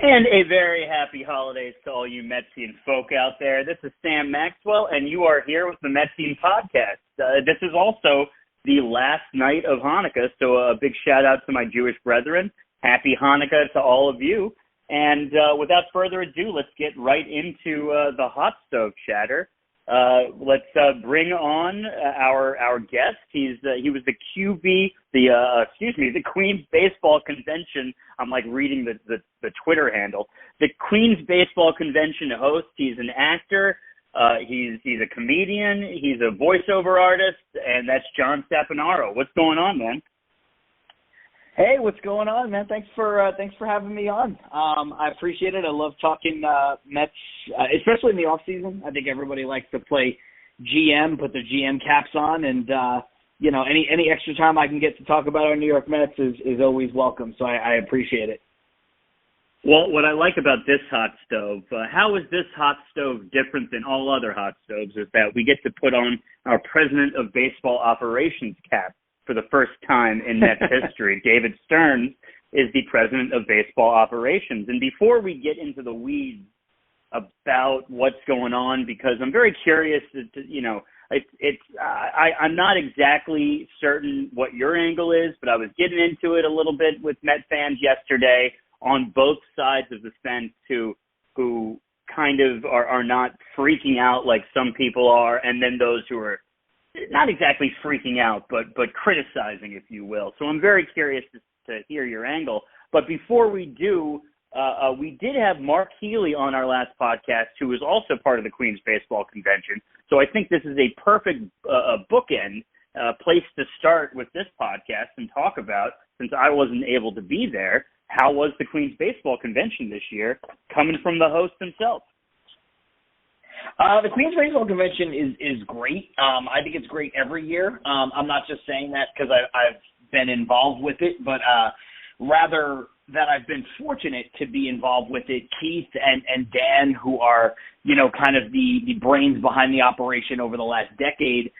And a very happy holidays to all you Metsian folk out there. This is Sam Maxwell, and you are here with the Metsian Podcast. This is also the last night of Hanukkah, so a big shout-out to my Jewish brethren. Happy Hanukkah to all of you. And without further ado, let's get right into the hot stove chatter. Let's bring on our guest. He was the QB, the Queens Baseball Convention. I'm like reading the Twitter handle. The Queens Baseball Convention host. He's an actor. He's a comedian. He's a voiceover artist, and that's John Saponaro. What's going on, man? Hey, what's going on, man? Thanks for having me on. I appreciate it. I love talking Mets, especially in the off season. I think everybody likes to play GM, put their GM caps on, and any extra time I can get to talk about our New York Mets is always welcome. So I appreciate it. Well, what I like about this hot stove, how is this hot stove different than all other hot stoves, is that we get to put on our President of Baseball Operations cap for the first time in Mets history. David Stearns is the President of Baseball Operations. And before we get into the weeds about what's going on, because I'm very curious I'm not exactly certain what your angle is, but I was getting into it a little bit with Met fans yesterday on both sides of the fence who kind of are not freaking out like some people are, and then those who are not exactly freaking out, but criticizing, if you will. So I'm very curious to hear your angle. But before we do, we did have Mark Healy on our last podcast, who is also part of the Queens Baseball Convention. So I think this is a perfect bookend place to start with this podcast and talk about, since I wasn't able to be there, how was the Queens Baseball Convention this year, coming from the host himself? The Queens Baseball Convention is great. I think it's great every year. I'm not just saying that because I've been involved with it, but rather that I've been fortunate to be involved with it. Keith and Dan, who are, kind of the brains behind the operation over the last decade,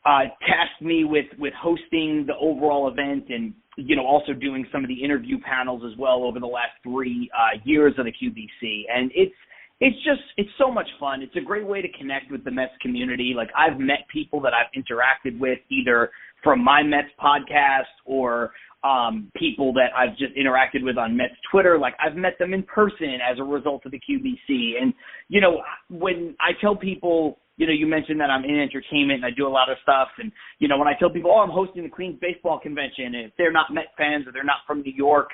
tasked me with hosting the overall event and, also doing some of the interview panels as well over the last 3 years of the QBC. And it's so much fun. It's a great way to connect with the Mets community. Like, I've met people that I've interacted with either from my Mets podcast or people that I've just interacted with on Mets Twitter. Like, I've met them in person as a result of the QBC. And, when I tell people, you mentioned that I'm in entertainment and I do a lot of stuff. And, when I tell people, I'm hosting the Queens Baseball Convention, and if they're not Met fans or they're not from New York,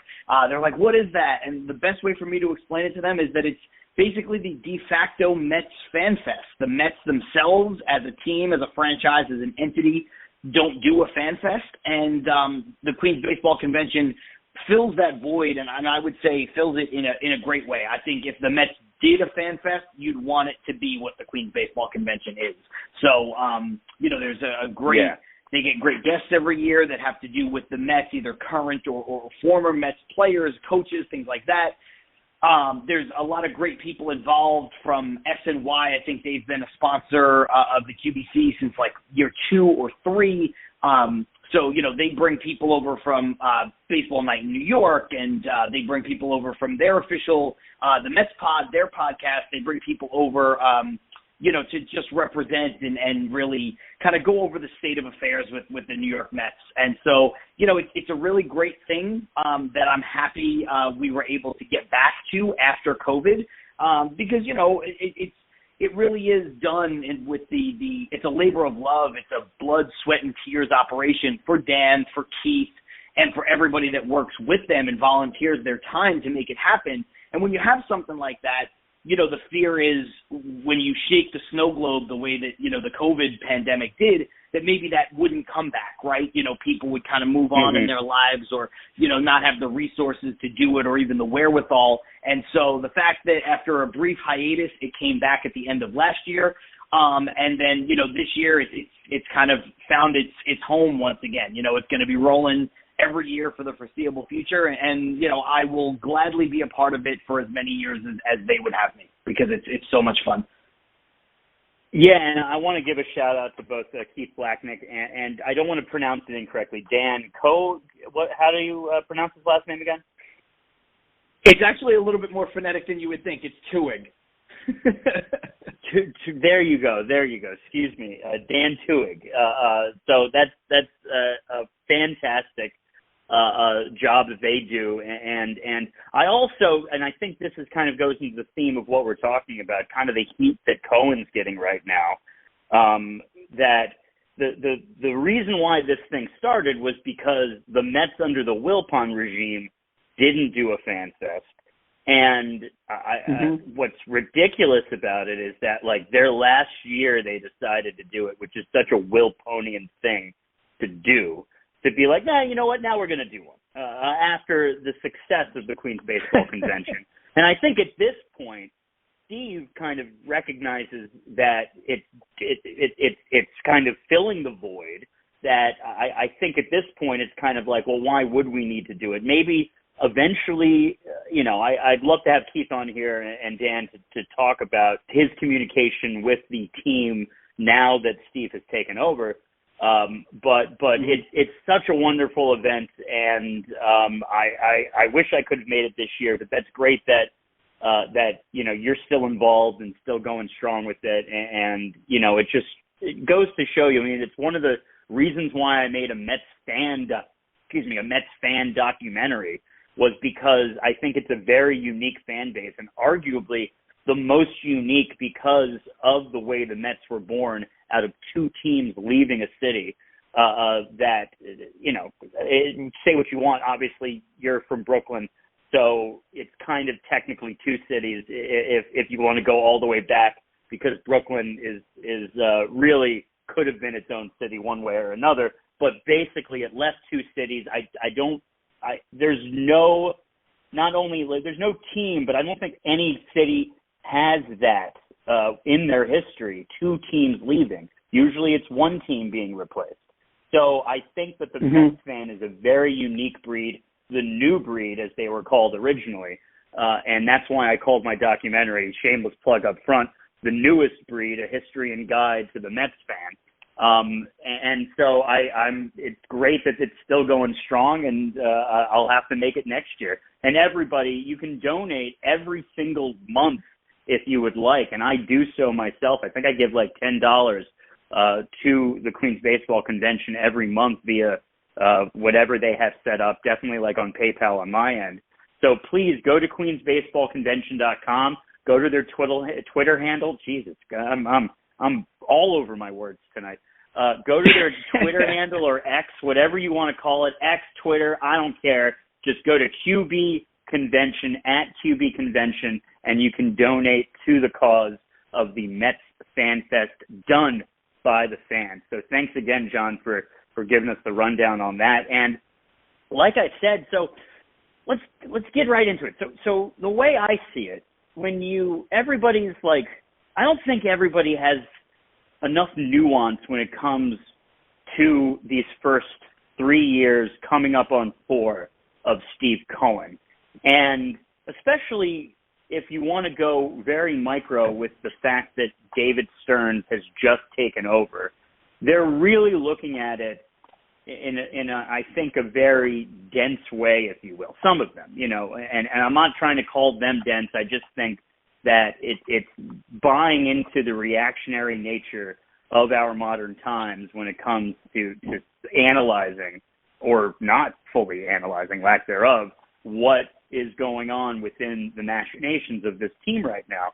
they're like, what is that? And the best way for me to explain it to them is that it's basically the de facto Mets fan fest. The Mets themselves, as a team, as a franchise, as an entity, don't do a fan fest, and the Queens Baseball Convention fills that void, and I would say fills it in a great way. I think if the Mets did a fan fest, you'd want it to be what the Queens Baseball Convention is. So, there's a great. Yeah. They get great guests every year that have to do with the Mets, either current or former Mets players, coaches, things like that. There's a lot of great people involved from SNY. I think they've been a sponsor of the QBC since like year 2 or 3. So, they bring people over from Baseball Night in New York, and they bring people over from their official, the Mets Pod, their podcast. They bring people over, to just represent and really kind of go over the state of affairs with the New York Mets. And so, it's a really great thing that I'm happy we were able to get back to after COVID because, it really is done with it's a labor of love. It's a blood, sweat, and tears operation for Dan, for Keith, and for everybody that works with them and volunteers their time to make it happen. And when you have something like that, the fear is when you shake the snow globe the way that, the COVID pandemic did, that maybe that wouldn't come back, right? People would kind of move on in their lives or, not have the resources to do it or even the wherewithal. And so the fact that after a brief hiatus, it came back at the end of last year, and then, this year it's kind of found its home once again. It's going to be rolling every year for the foreseeable future. And, I will gladly be a part of it for as many years as they would have me because it's so much fun. Yeah, and I want to give a shout out to both Keith Blacknick and I don't want to pronounce it incorrectly, Dan How do you pronounce his last name again? It's actually a little bit more phonetic than you would think. It's Tuig. There you go. Excuse me, Dan Tuig. So that's a fantastic job that they do, and I also, and I think this is kind of goes into the theme of what we're talking about, kind of the heat that Cohen's getting right now. That the reason why this thing started was because the Mets under the Wilpon regime didn't do a fan fest. And what's ridiculous about it is that, like, their last year they decided to do it, which is such a Wilponian thing to do, to be like, nah, you know what, now we're going to do one after the success of the Queen's Baseball Convention. And I think at this point, Steve kind of recognizes that it's kind of filling the void, that I think at this point it's kind of like, well, why would we need to do it? Maybe eventually, I'd love to have Keith on here and Dan to talk about his communication with the team now that Steve has taken over. But it's such a wonderful event, and I wish I could have made it this year. But that's great that you're still involved and still going strong with it, and it goes to show you. I mean, it's one of the reasons why I made a Mets fan documentary, was because I think it's a very unique fan base, and arguably the most unique because of the way the Mets were born out of two teams leaving a city. Say what you want. Obviously, you're from Brooklyn, so it's kind of technically two cities if you want to go all the way back, because Brooklyn is really could have been its own city one way or another. But basically, it left two cities. There's no team, but I don't think any city has that in their history, two teams leaving. Usually it's one team being replaced. So I think that the Mets fan is a very unique breed, the new breed as they were called originally. And that's why I called my documentary, shameless plug up front, The Newest Breed, A History and Guide to the Mets Fan. And so it's great that it's still going strong, and I'll have to make it next year. And everybody, you can donate every single month if you would like, and I do so myself. I think I give like $10 to the Queen's Baseball Convention every month via whatever they have set up, definitely like on PayPal on my end. So please go to queensbaseballconvention.com, go to their Twitter handle. Jesus, I'm all over my words tonight. Go to their Twitter handle or X, whatever you want to call it, X, Twitter, I don't care. Just go to QB Convention, at QB Convention, and you can donate to the cause of the Mets Fan Fest done by the fans. So thanks again, John, for giving us the rundown on that. And like I said, so let's get right into it. So the way I see it, everybody's like, I don't think everybody has enough nuance when it comes to these first 3 years coming up on 4 of Steve Cohen. And especially if you want to go very micro with the fact that David Stearns has just taken over, they're really looking at it in a I think, a very dense way, if you will. Some of them, and I'm not trying to call them dense. I just think that it's buying into the reactionary nature of our modern times when it comes to analyzing, or not fully analyzing, lack thereof, what is going on within the machinations of this team right now.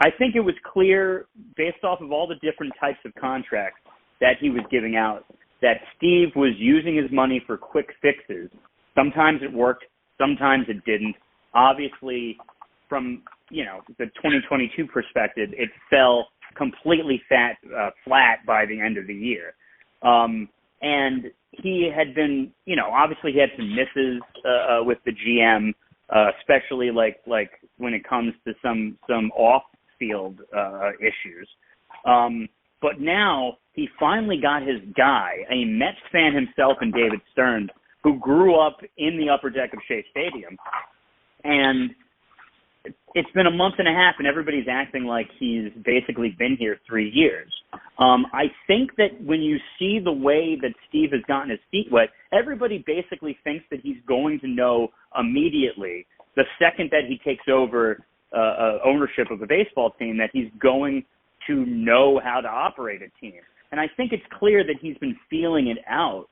I think it was clear, based off of all the different types of contracts that he was giving out, that Steve was using his money for quick fixes. Sometimes it worked, sometimes it didn't. Obviously, from the 2022 perspective, it fell completely flat by the end of the year. And he had been, obviously he had some misses with the GM, especially like when it comes to some off-field issues. But now he finally got his guy, a Mets fan himself in David Stearns, who grew up in the upper deck of Shea Stadium. And it's been a month and a half, and everybody's acting like he's basically been here 3 years. I think that when you see the way that Steve has gotten his feet wet, everybody basically thinks that he's going to know immediately the second that he takes over ownership of a baseball team, that he's going to know how to operate a team. And I think it's clear that he's been feeling it out.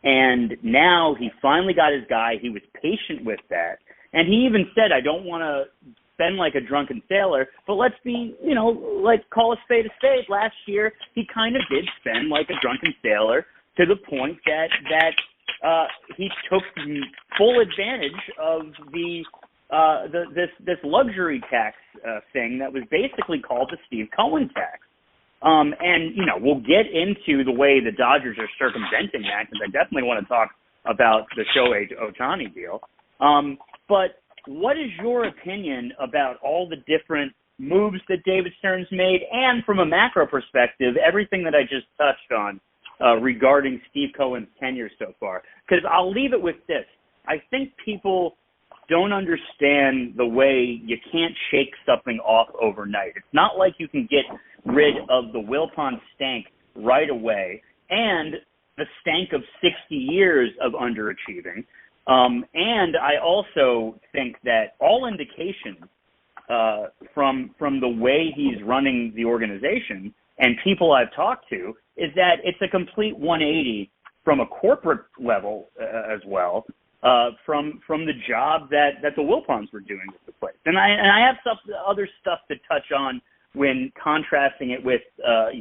And now he finally got his guy. He was patient with that. And he even said, I don't want to spend like a drunken sailor, but let's be, like call a spade a spade. Last year, he kind of did spend like a drunken sailor to the point that he took full advantage of this luxury tax thing that was basically called the Steve Cohen tax. And, we'll get into the way the Dodgers are circumventing that, because I definitely want to talk about the Shohei Ohtani deal. But what is your opinion about all the different moves that David Stearns made, and from a macro perspective, everything that I just touched on regarding Steve Cohen's tenure so far? Because I'll leave it with this. I think people don't understand the way you can't shake something off overnight. It's not like you can get rid of the Wilpon stank right away and the stank of 60 years of underachieving. And I also think that all indications from the way he's running the organization and people I've talked to is that it's a complete 180 from a corporate level as well, from the job that the Wilpons were doing with the place. And I have other stuff to touch on when contrasting it with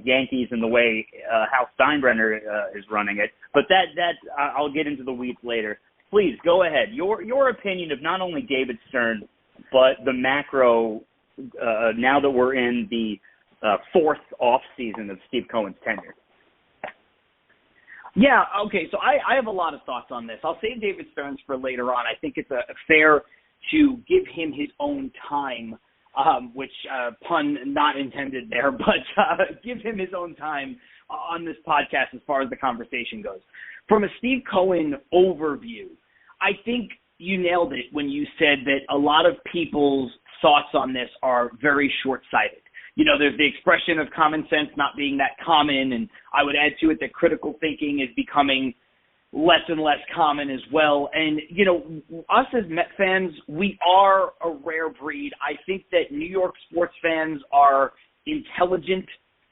Yankees and the way Hal Steinbrenner is running it. But that I'll get into the weeds later. Please go ahead. Your opinion of not only David Stearns, but the macro now that we're in the fourth off season of Steve Cohen's tenure. Yeah, okay, so I have a lot of thoughts on this. I'll save David Stearns for later on. I think it's fair to give him his own time, which pun not intended there, but give him his own time on this podcast as far as the conversation goes. From a Steve Cohen overview, I think you nailed it when you said that a lot of people's thoughts on this are very short-sighted. There's the expression of common sense not being that common, and I would add to it that critical thinking is becoming less and less common as well. And, us as Met fans, we are a rare breed. I think that New York sports fans are intelligent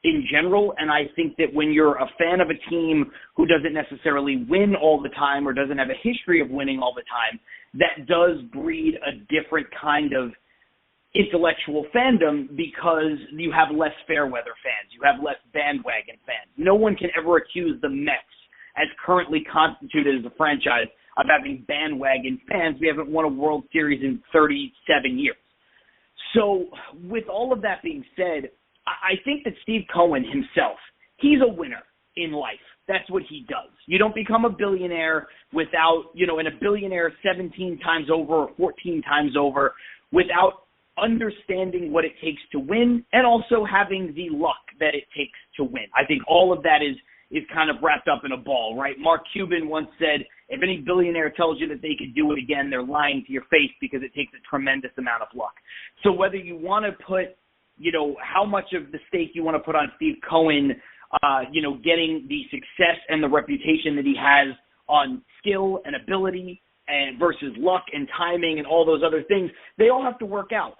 in general, and I think that when you're a fan of a team who doesn't necessarily win all the time or doesn't have a history of winning all the time, that does breed a different kind of intellectual fandom, because you have less fair weather fans, you have less bandwagon fans. No one can ever accuse the Mets, as currently constituted as a franchise, of having bandwagon fans. We haven't won a World Series in 37 years. So with all of that being said, I think that Steve Cohen himself, he's a winner in life. That's what he does. You don't become a billionaire without, and a billionaire 17 times over or 14 times over without understanding what it takes to win, and also having the luck that it takes to win. I think all of that is kind of wrapped up in a ball, right? Mark Cuban once said, if any billionaire tells you that they could do it again, they're lying to your face, because it takes a tremendous amount of luck. So whether you want to put, how much of the stake you want to put on Steve Cohen, getting the success and the reputation that he has on skill and ability and versus luck and timing and all those other things, they all have to work out.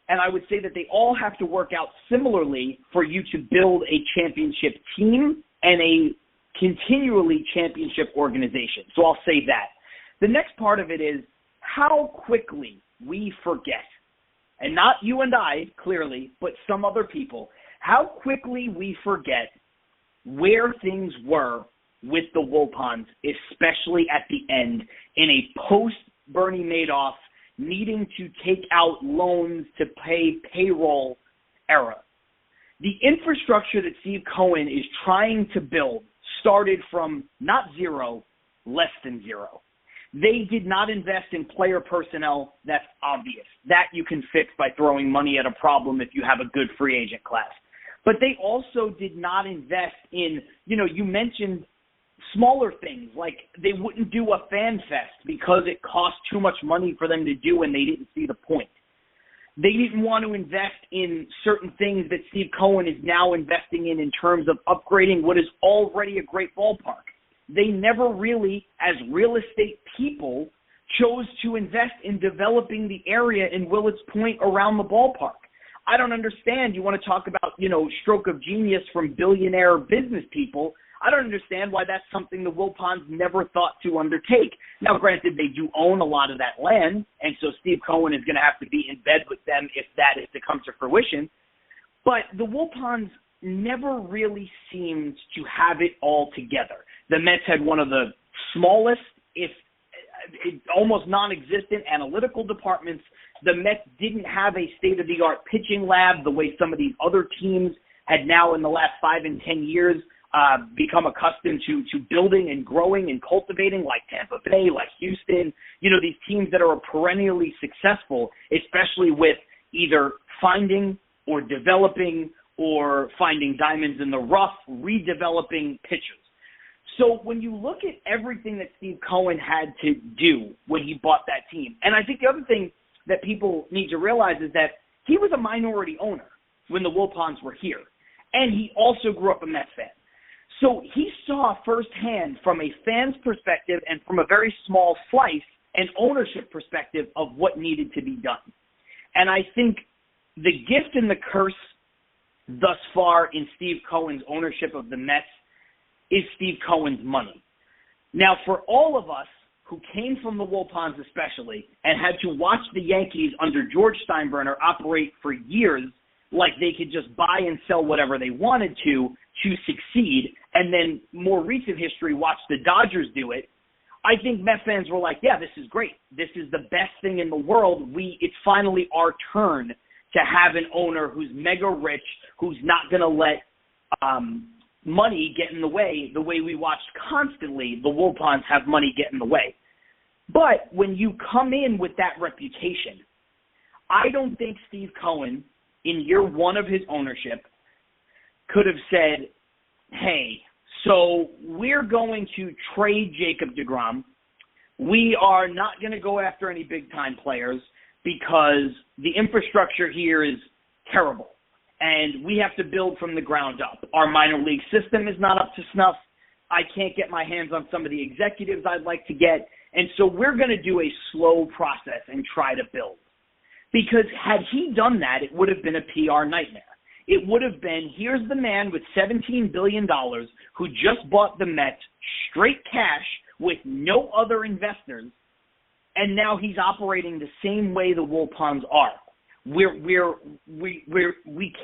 And I would say that they all have to work out similarly for you to build a championship team and a continually championship organization. So I'll say that. The next part of it is how quickly we forget, and not you and I, clearly, but some other people, how quickly we forget where things were with the Wilpons, especially at the end, in a post-Bernie Madoff, needing to take out loans to pay payroll era. The infrastructure that Steve Cohen is trying to build started from not zero, less than zero. They did not invest in player personnel. That's obvious. That you can fix by throwing money at a problem if you have a good free agent class. But they also did not invest in, you mentioned smaller things, like they wouldn't do a fan fest because it cost too much money for them to do and they didn't see the point. They didn't want to invest in certain things that Steve Cohen is now investing in terms of upgrading what is already a great ballpark. They never really, as real estate people, chose to invest in developing the area in Willets Point around the ballpark. I don't understand. You want to talk about, stroke of genius from billionaire business people. I don't understand why that's something the Wilpons never thought to undertake. Now, granted, they do own a lot of that land, and so Steve Cohen is going to have to be in bed with them if that is to come to fruition. But the Wilpons never really seemed to have it all together. The Mets had one of the smallest, if almost non-existent analytical departments. The Mets didn't have a state-of-the-art pitching lab the way some of these other teams had now in the last 5 and 10 years become accustomed to building and growing and cultivating, like Tampa Bay, like Houston, these teams that are perennially successful, especially with either finding or developing or finding diamonds in the rough, redeveloping pitchers. So when you look at everything that Steve Cohen had to do when he bought that team, and I think the other thing that people need to realize is that he was a minority owner when the Wilpons were here, and he also grew up a Mets fan. So he saw firsthand from a fan's perspective and from a very small slice an ownership perspective of what needed to be done. And I think the gift and the curse thus far in Steve Cohen's ownership of the Mets is Steve Cohen's money. Now, for all of us who came from the Wilpons especially and had to watch the Yankees under George Steinbrenner operate for years like they could just buy and sell whatever they wanted to succeed, and then more recent history watch the Dodgers do it, I think Met fans were like, yeah, this is great. This is the best thing in the world. It's finally our turn to have an owner who's mega rich, who's not going to let money get in the way we watched constantly the Wilpons have money get in the way. But when you come in with that reputation, I don't think Steve Cohen, in year one of his ownership, could have said, hey, so we're going to trade Jacob deGrom. We are not going to go after any big-time players because the infrastructure here is terrible, and we have to build from the ground up. Our minor league system is not up to snuff. I can't get my hands on some of the executives I'd like to get, and so we're going to do a slow process and try to build. Because had he done that, it would have been a PR nightmare. It would have been, here's the man with $17 billion who just bought the Mets straight cash with no other investors, and now he's operating the same way the Wilpons are. We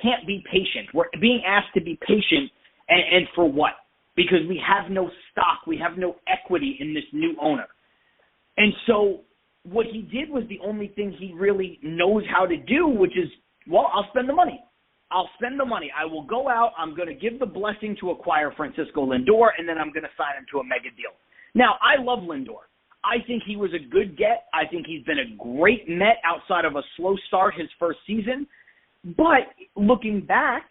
can't be patient. We're being asked to be patient, and for what? Because we have no stock, we have no equity in this new owner. And so what he did was the only thing he really knows how to do, which is, well, I'll spend the money. I'll spend the money. I will go out. I'm going to give the blessing to acquire Francisco Lindor, and then I'm going to sign him to a mega deal. Now, I love Lindor. I think he was a good get. I think he's been a great Met outside of a slow start his first season. But looking back,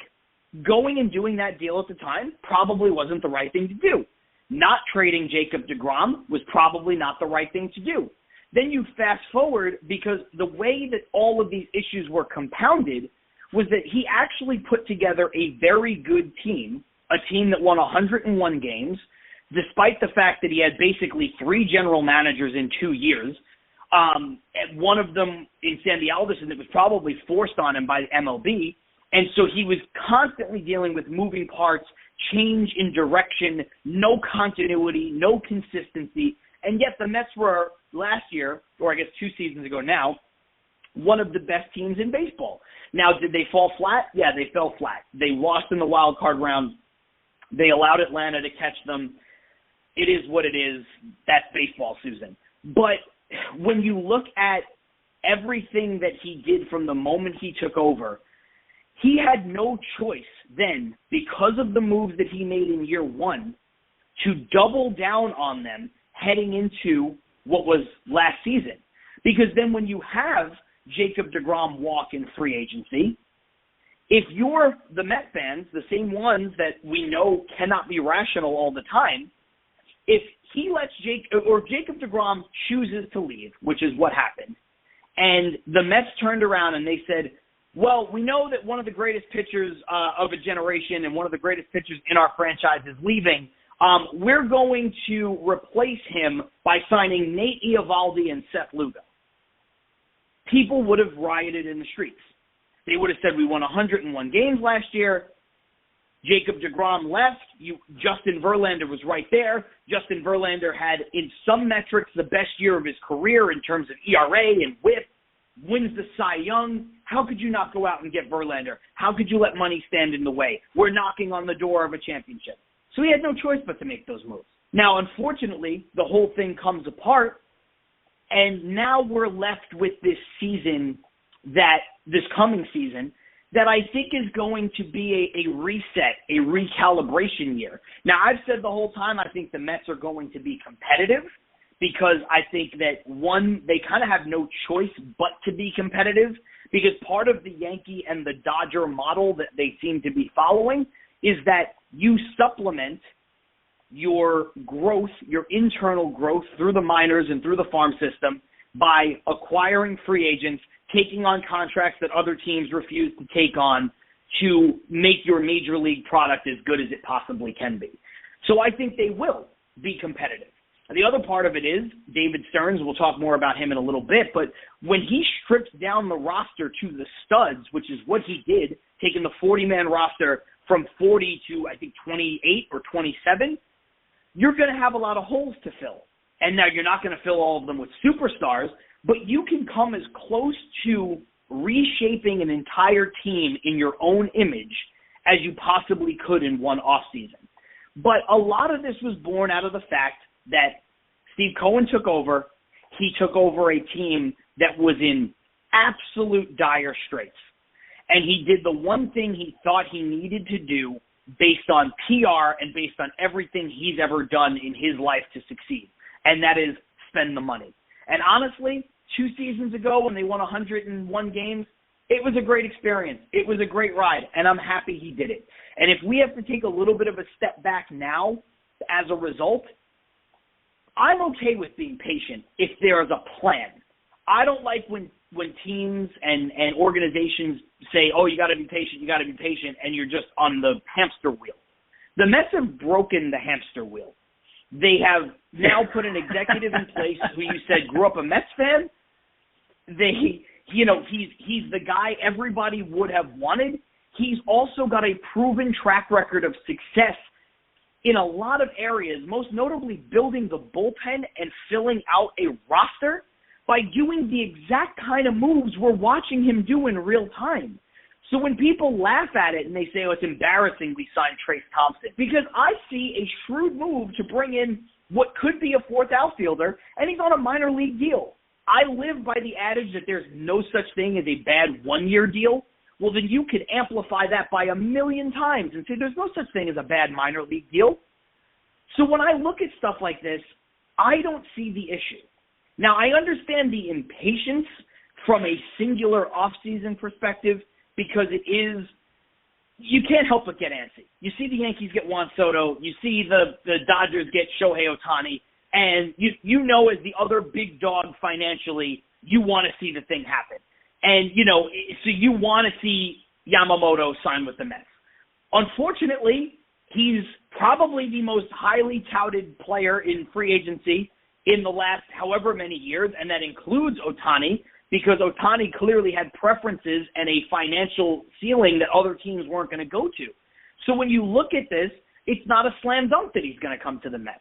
going and doing that deal at the time probably wasn't the right thing to do. Not trading Jacob deGrom was probably not the right thing to do. Then you fast forward, because the way that all of these issues were compounded was that he actually put together a very good team, a team that won 101 games, despite the fact that he had basically 3 general managers in 2 years. One of them in Sandy Alderson that was probably forced on him by MLB. And so he was constantly dealing with moving parts, change in direction, no continuity, no consistency. And yet the Mets were last year, or I guess 2 seasons ago now, one of the best teams in baseball. Now, did they fall flat? Yeah, they fell flat. They lost in the wild card round. They allowed Atlanta to catch them. It is what it is. That's baseball, Susan. But when you look at everything that he did from the moment he took over, he had no choice then, because of the moves that he made in year one, to double down on them heading into what was last season. Because then when you have Jacob deGrom walk in free agency, if you're the Met fans, the same ones that we know cannot be rational all the time, if he lets Jacob deGrom chooses to leave, which is what happened, and the Mets turned around and they said, well, we know that one of the greatest pitchers of a generation and one of the greatest pitchers in our franchise is leaving. We're going to replace him by signing Nate Eovaldi and Seth Lugo. People would have rioted in the streets. They would have said we won 101 games last year. Jacob deGrom left. Justin Verlander was right there. Justin Verlander had, in some metrics, the best year of his career in terms of ERA and WHIP, wins the Cy Young. How could you not go out and get Verlander? How could you let money stand in the way? We're knocking on the door of a championship. So he had no choice but to make those moves. Now, unfortunately, the whole thing comes apart, and now we're left with this coming season, that I think is going to be a reset, a recalibration year. Now, I've said the whole time I think the Mets are going to be competitive because I think that, one, they kind of have no choice but to be competitive because part of the Yankee and the Dodger model that they seem to be following is that you supplement your growth, your internal growth through the minors and through the farm system by acquiring free agents, taking on contracts that other teams refuse to take on to make your major league product as good as it possibly can be. So I think they will be competitive. The other part of it is David Stearns, we'll talk more about him in a little bit, but when he strips down the roster to the studs, which is what he did, taking the 40-man roster from 40 to, I think, 28 or 27, you're going to have a lot of holes to fill. And now you're not going to fill all of them with superstars, but you can come as close to reshaping an entire team in your own image as you possibly could in one offseason. But a lot of this was born out of the fact that Steve Cohen took over. He took over a team that was in absolute dire straits. And he did the one thing he thought he needed to do based on PR and based on everything he's ever done in his life to succeed, and that is spend the money. And honestly, 2 seasons ago when they won 101 games, it was a great experience. It was a great ride, and I'm happy he did it. And if we have to take a little bit of a step back now as a result, I'm okay with being patient if there is a plan. I don't like when teams and organizations say, oh, you got to be patient, and you're just on the hamster wheel. The Mets have broken the hamster wheel. They have now put an executive in place who you said grew up a Mets fan. He's the guy everybody would have wanted. He's also got a proven track record of success in a lot of areas, most notably building the bullpen and filling out a roster by doing the exact kind of moves we're watching him do in real time. So when people laugh at it and they say, oh, it's embarrassing we signed Trace Thompson, because I see a shrewd move to bring in what could be a fourth outfielder, and he's on a minor league deal. I live by the adage that there's no such thing as a bad one-year deal. Well, then you could amplify that by 1,000,000 times and say there's no such thing as a bad minor league deal. So when I look at stuff like this, I don't see the issue. Now, I understand the impatience from a singular offseason perspective because it is – you can't help but get antsy. You see the Yankees get Juan Soto. You see the Dodgers get Shohei Ohtani. And you know as the other big dog financially, you want to see the thing happen. And, so you want to see Yamamoto sign with the Mets. Unfortunately, he's probably the most highly touted player in free agency in the last however many years, and that includes Ohtani, because Ohtani clearly had preferences and a financial ceiling that other teams weren't going to go to. So when you look at this, it's not a slam dunk that he's going to come to the Mets.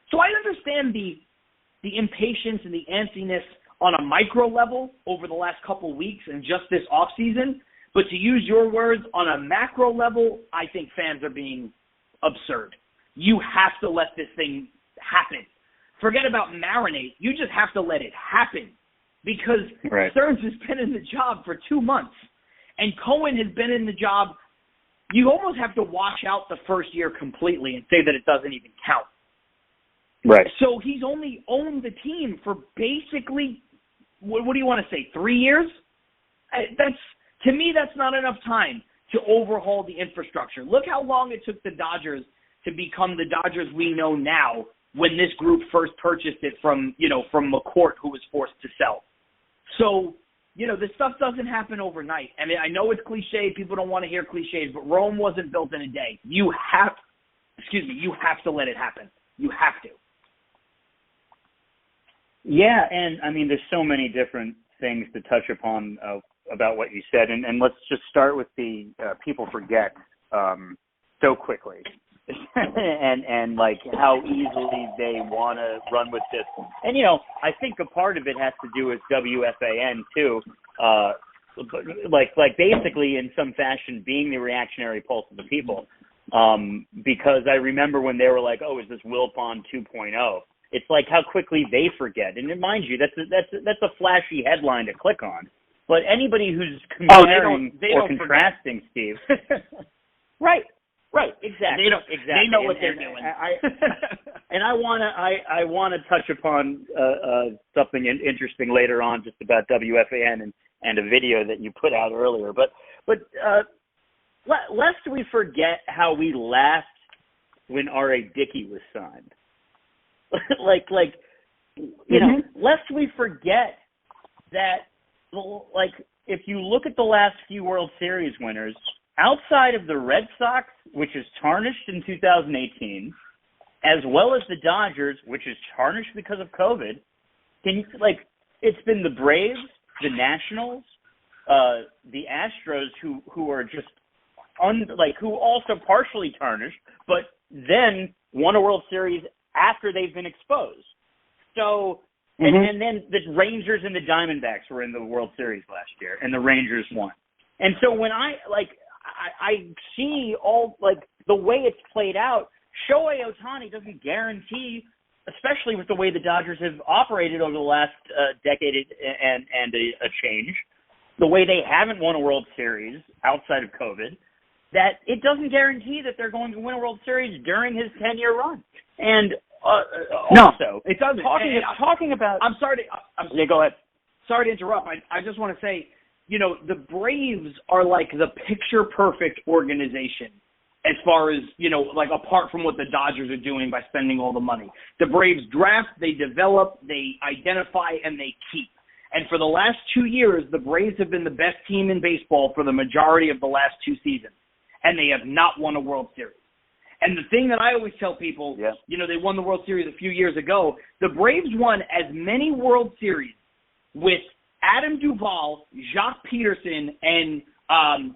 So I understand the impatience and the antsiness on a micro level over the last couple of weeks and just this offseason, but to use your words, on a macro level, I think fans are being absurd. You have to let this thing happen. Forget about marinate. You just have to let it happen because right. Stearns has been in the job for 2 months and Cohen has been in the job. You almost have to wash out the first year completely and say that it doesn't even count. Right. So he's only owned the team for basically, what do you want to say, 3 years? To me, that's not enough time to overhaul the infrastructure. Look how long it took the Dodgers to become the Dodgers we know now when this group first purchased it from McCourt, who was forced to sell. So, this stuff doesn't happen overnight. I mean, I know it's cliche. People don't want to hear cliches, but Rome wasn't built in a day. You have you have to let it happen. You have to. Yeah, and I mean, there's so many different things to touch upon about what you said, and let's just start with the people forget so quickly, and like how easily they want to run with this. And I think a part of it has to do with WFAN too, like basically in some fashion being the reactionary pulse of the people, because I remember when they were like, oh, is this Wilpon 2.0? It's like how quickly they forget. And mind you, that's a flashy headline to click on. But anybody who's comparing or contrasting, Steve. Right, exactly. They know what they're doing. I wanna touch upon something interesting later on, just about WFAN and a video that you put out earlier. But lest we forget how we laughed when R.A. Dickey was signed. Lest we forget that, like, if you look at the last few World Series winners, outside of the Red Sox, which is tarnished in 2018, as well as the Dodgers, which is tarnished because of COVID, it's been the Braves, the Nationals, the Astros, who are just who also partially tarnished, but then won a World Series after they've been exposed. So, and then the Rangers and the Diamondbacks were in the World Series last year, and the Rangers won. And so when I see all, the way it's played out, Shohei Ohtani doesn't guarantee, especially with the way the Dodgers have operated over the last decade and a change, the way they haven't won a World Series outside of COVID, that it doesn't guarantee that they're going to win a World Series during his 10-year run. And also, it doesn't. Talking about, I'm sorry. Yeah, go ahead. Sorry to interrupt. I just want to say, the Braves are like the picture-perfect organization as far as, apart from what the Dodgers are doing by spending all the money. The Braves draft, they develop, they identify, and they keep. And for the last 2 years, the Braves have been the best team in baseball for the majority of the last 2 seasons, and they have not won a World Series. And the thing that I always tell people, they won the World Series a few years ago. The Braves won as many World Series with Adam Duvall, Jacques Peterson, and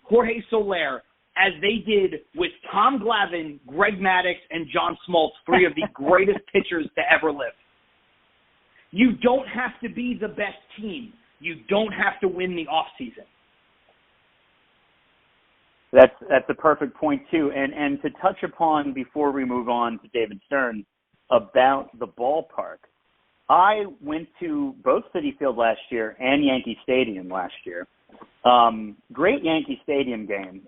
Jorge Soler as they did with Tom Glavine, Greg Maddux, and John Smoltz, 3 of the greatest pitchers to ever live. You don't have to be the best team. You don't have to win the offseason. That's a perfect point too, and to touch upon before we move on to David Stearns about the ballpark. I went to both Citi Field last year and Yankee Stadium last year. Great Yankee Stadium game.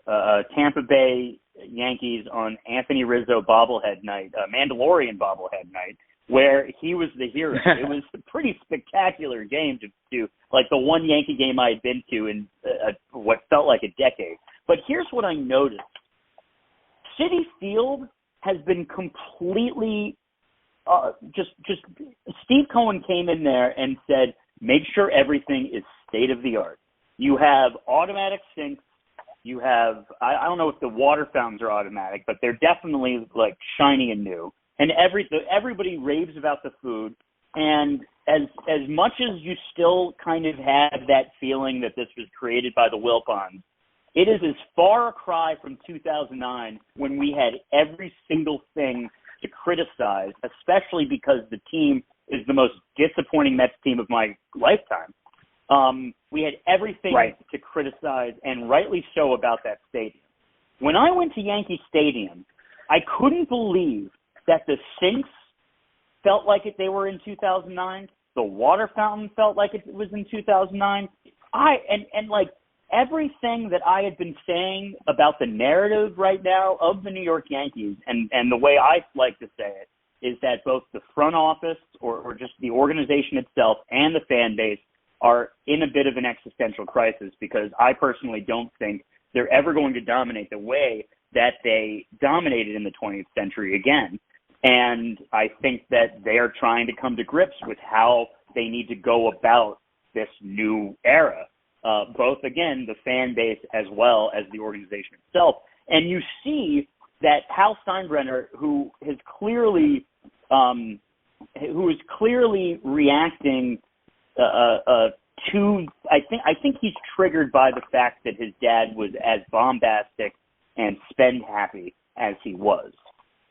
Tampa Bay Yankees on Anthony Rizzo bobblehead night, Mandalorian bobblehead night, where he was the hero. It was a pretty spectacular game to like the one Yankee game I had been to in what felt like a decade. But here's what I noticed. Citi Field has been completely just Steve Cohen came in there and said, make sure everything is state of the art. You have automatic sinks. You have, I don't know if the water fountains are automatic, but they're definitely like shiny and new. And everybody raves about the food. And as much as you still kind of have that feeling that this was created by the Wilpons, it is as far a cry from 2009 when we had every single thing to criticize, especially because the team is the most disappointing Mets team of my lifetime. We had everything to criticize, and rightly so, about that stadium. When I went to Yankee Stadium, I couldn't believe that the sinks felt like they were in 2009. The water fountain felt like it was in 2009. Everything that I had been saying about the narrative right now of the New York Yankees, and the way I like to say it, is that both the front office or just the organization itself and the fan base are in a bit of an existential crisis, because I personally don't think they're ever going to dominate the way that they dominated in the 20th century again. And I think that they are trying to come to grips with how they need to go about this new era. Both, again, the fan base as well as the organization itself. And you see that Hal Steinbrenner, who is clearly reacting to, I think he's triggered by the fact that his dad was as bombastic and spend happy as he was,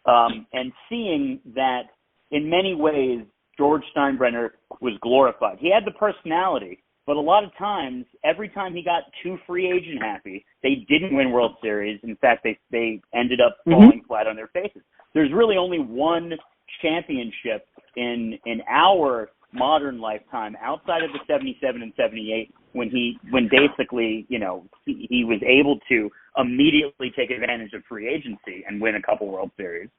and seeing that in many ways George Steinbrenner was glorified. He had the personality, but a lot of times, every time he got too free agent happy, they didn't win World Series. In fact, they ended up falling flat on their faces. There's really only one championship in our modern lifetime outside of the 77 and 78 when basically, you know, he was able to immediately take advantage of free agency and win a couple World Series.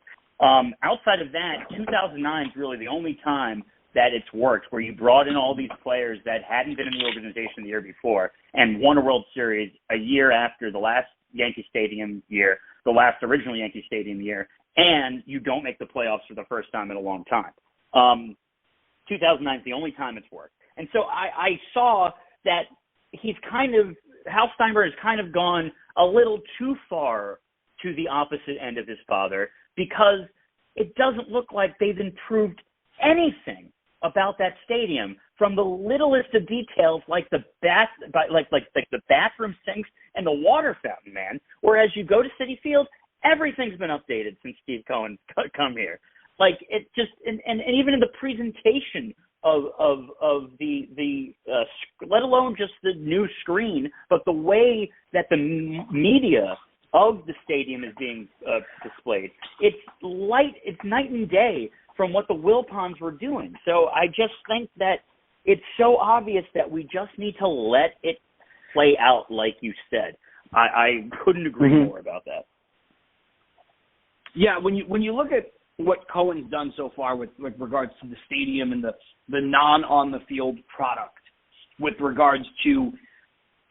Outside of that, 2009 is really the only time that it's worked, where you brought in all these players that hadn't been in the organization the year before and won a World Series a year after the last Yankee Stadium year, the last original Yankee Stadium year, and you don't make the playoffs for the first time in a long time. 2009 is the only time it's worked. And so I saw that Hal Steinbrenner has kind of gone a little too far to the opposite end of his father, because it doesn't look like they've improved anything about that stadium, from the littlest of details, like the bathroom sinks and the water fountain, man. Whereas you go to Citi Field, everything's been updated since Steve Cohen's come here. Like, it just, and even in the presentation of the let alone just the new screen, but the way that the media of the stadium is being displayed, it's night and day from what the Wilpons were doing. So I just think that it's so obvious that we just need to let it play out, like you said. I couldn't agree more about that. Yeah, when you look at what Cohen's done so far with regards to the stadium and the non-on-the-field product, with regards to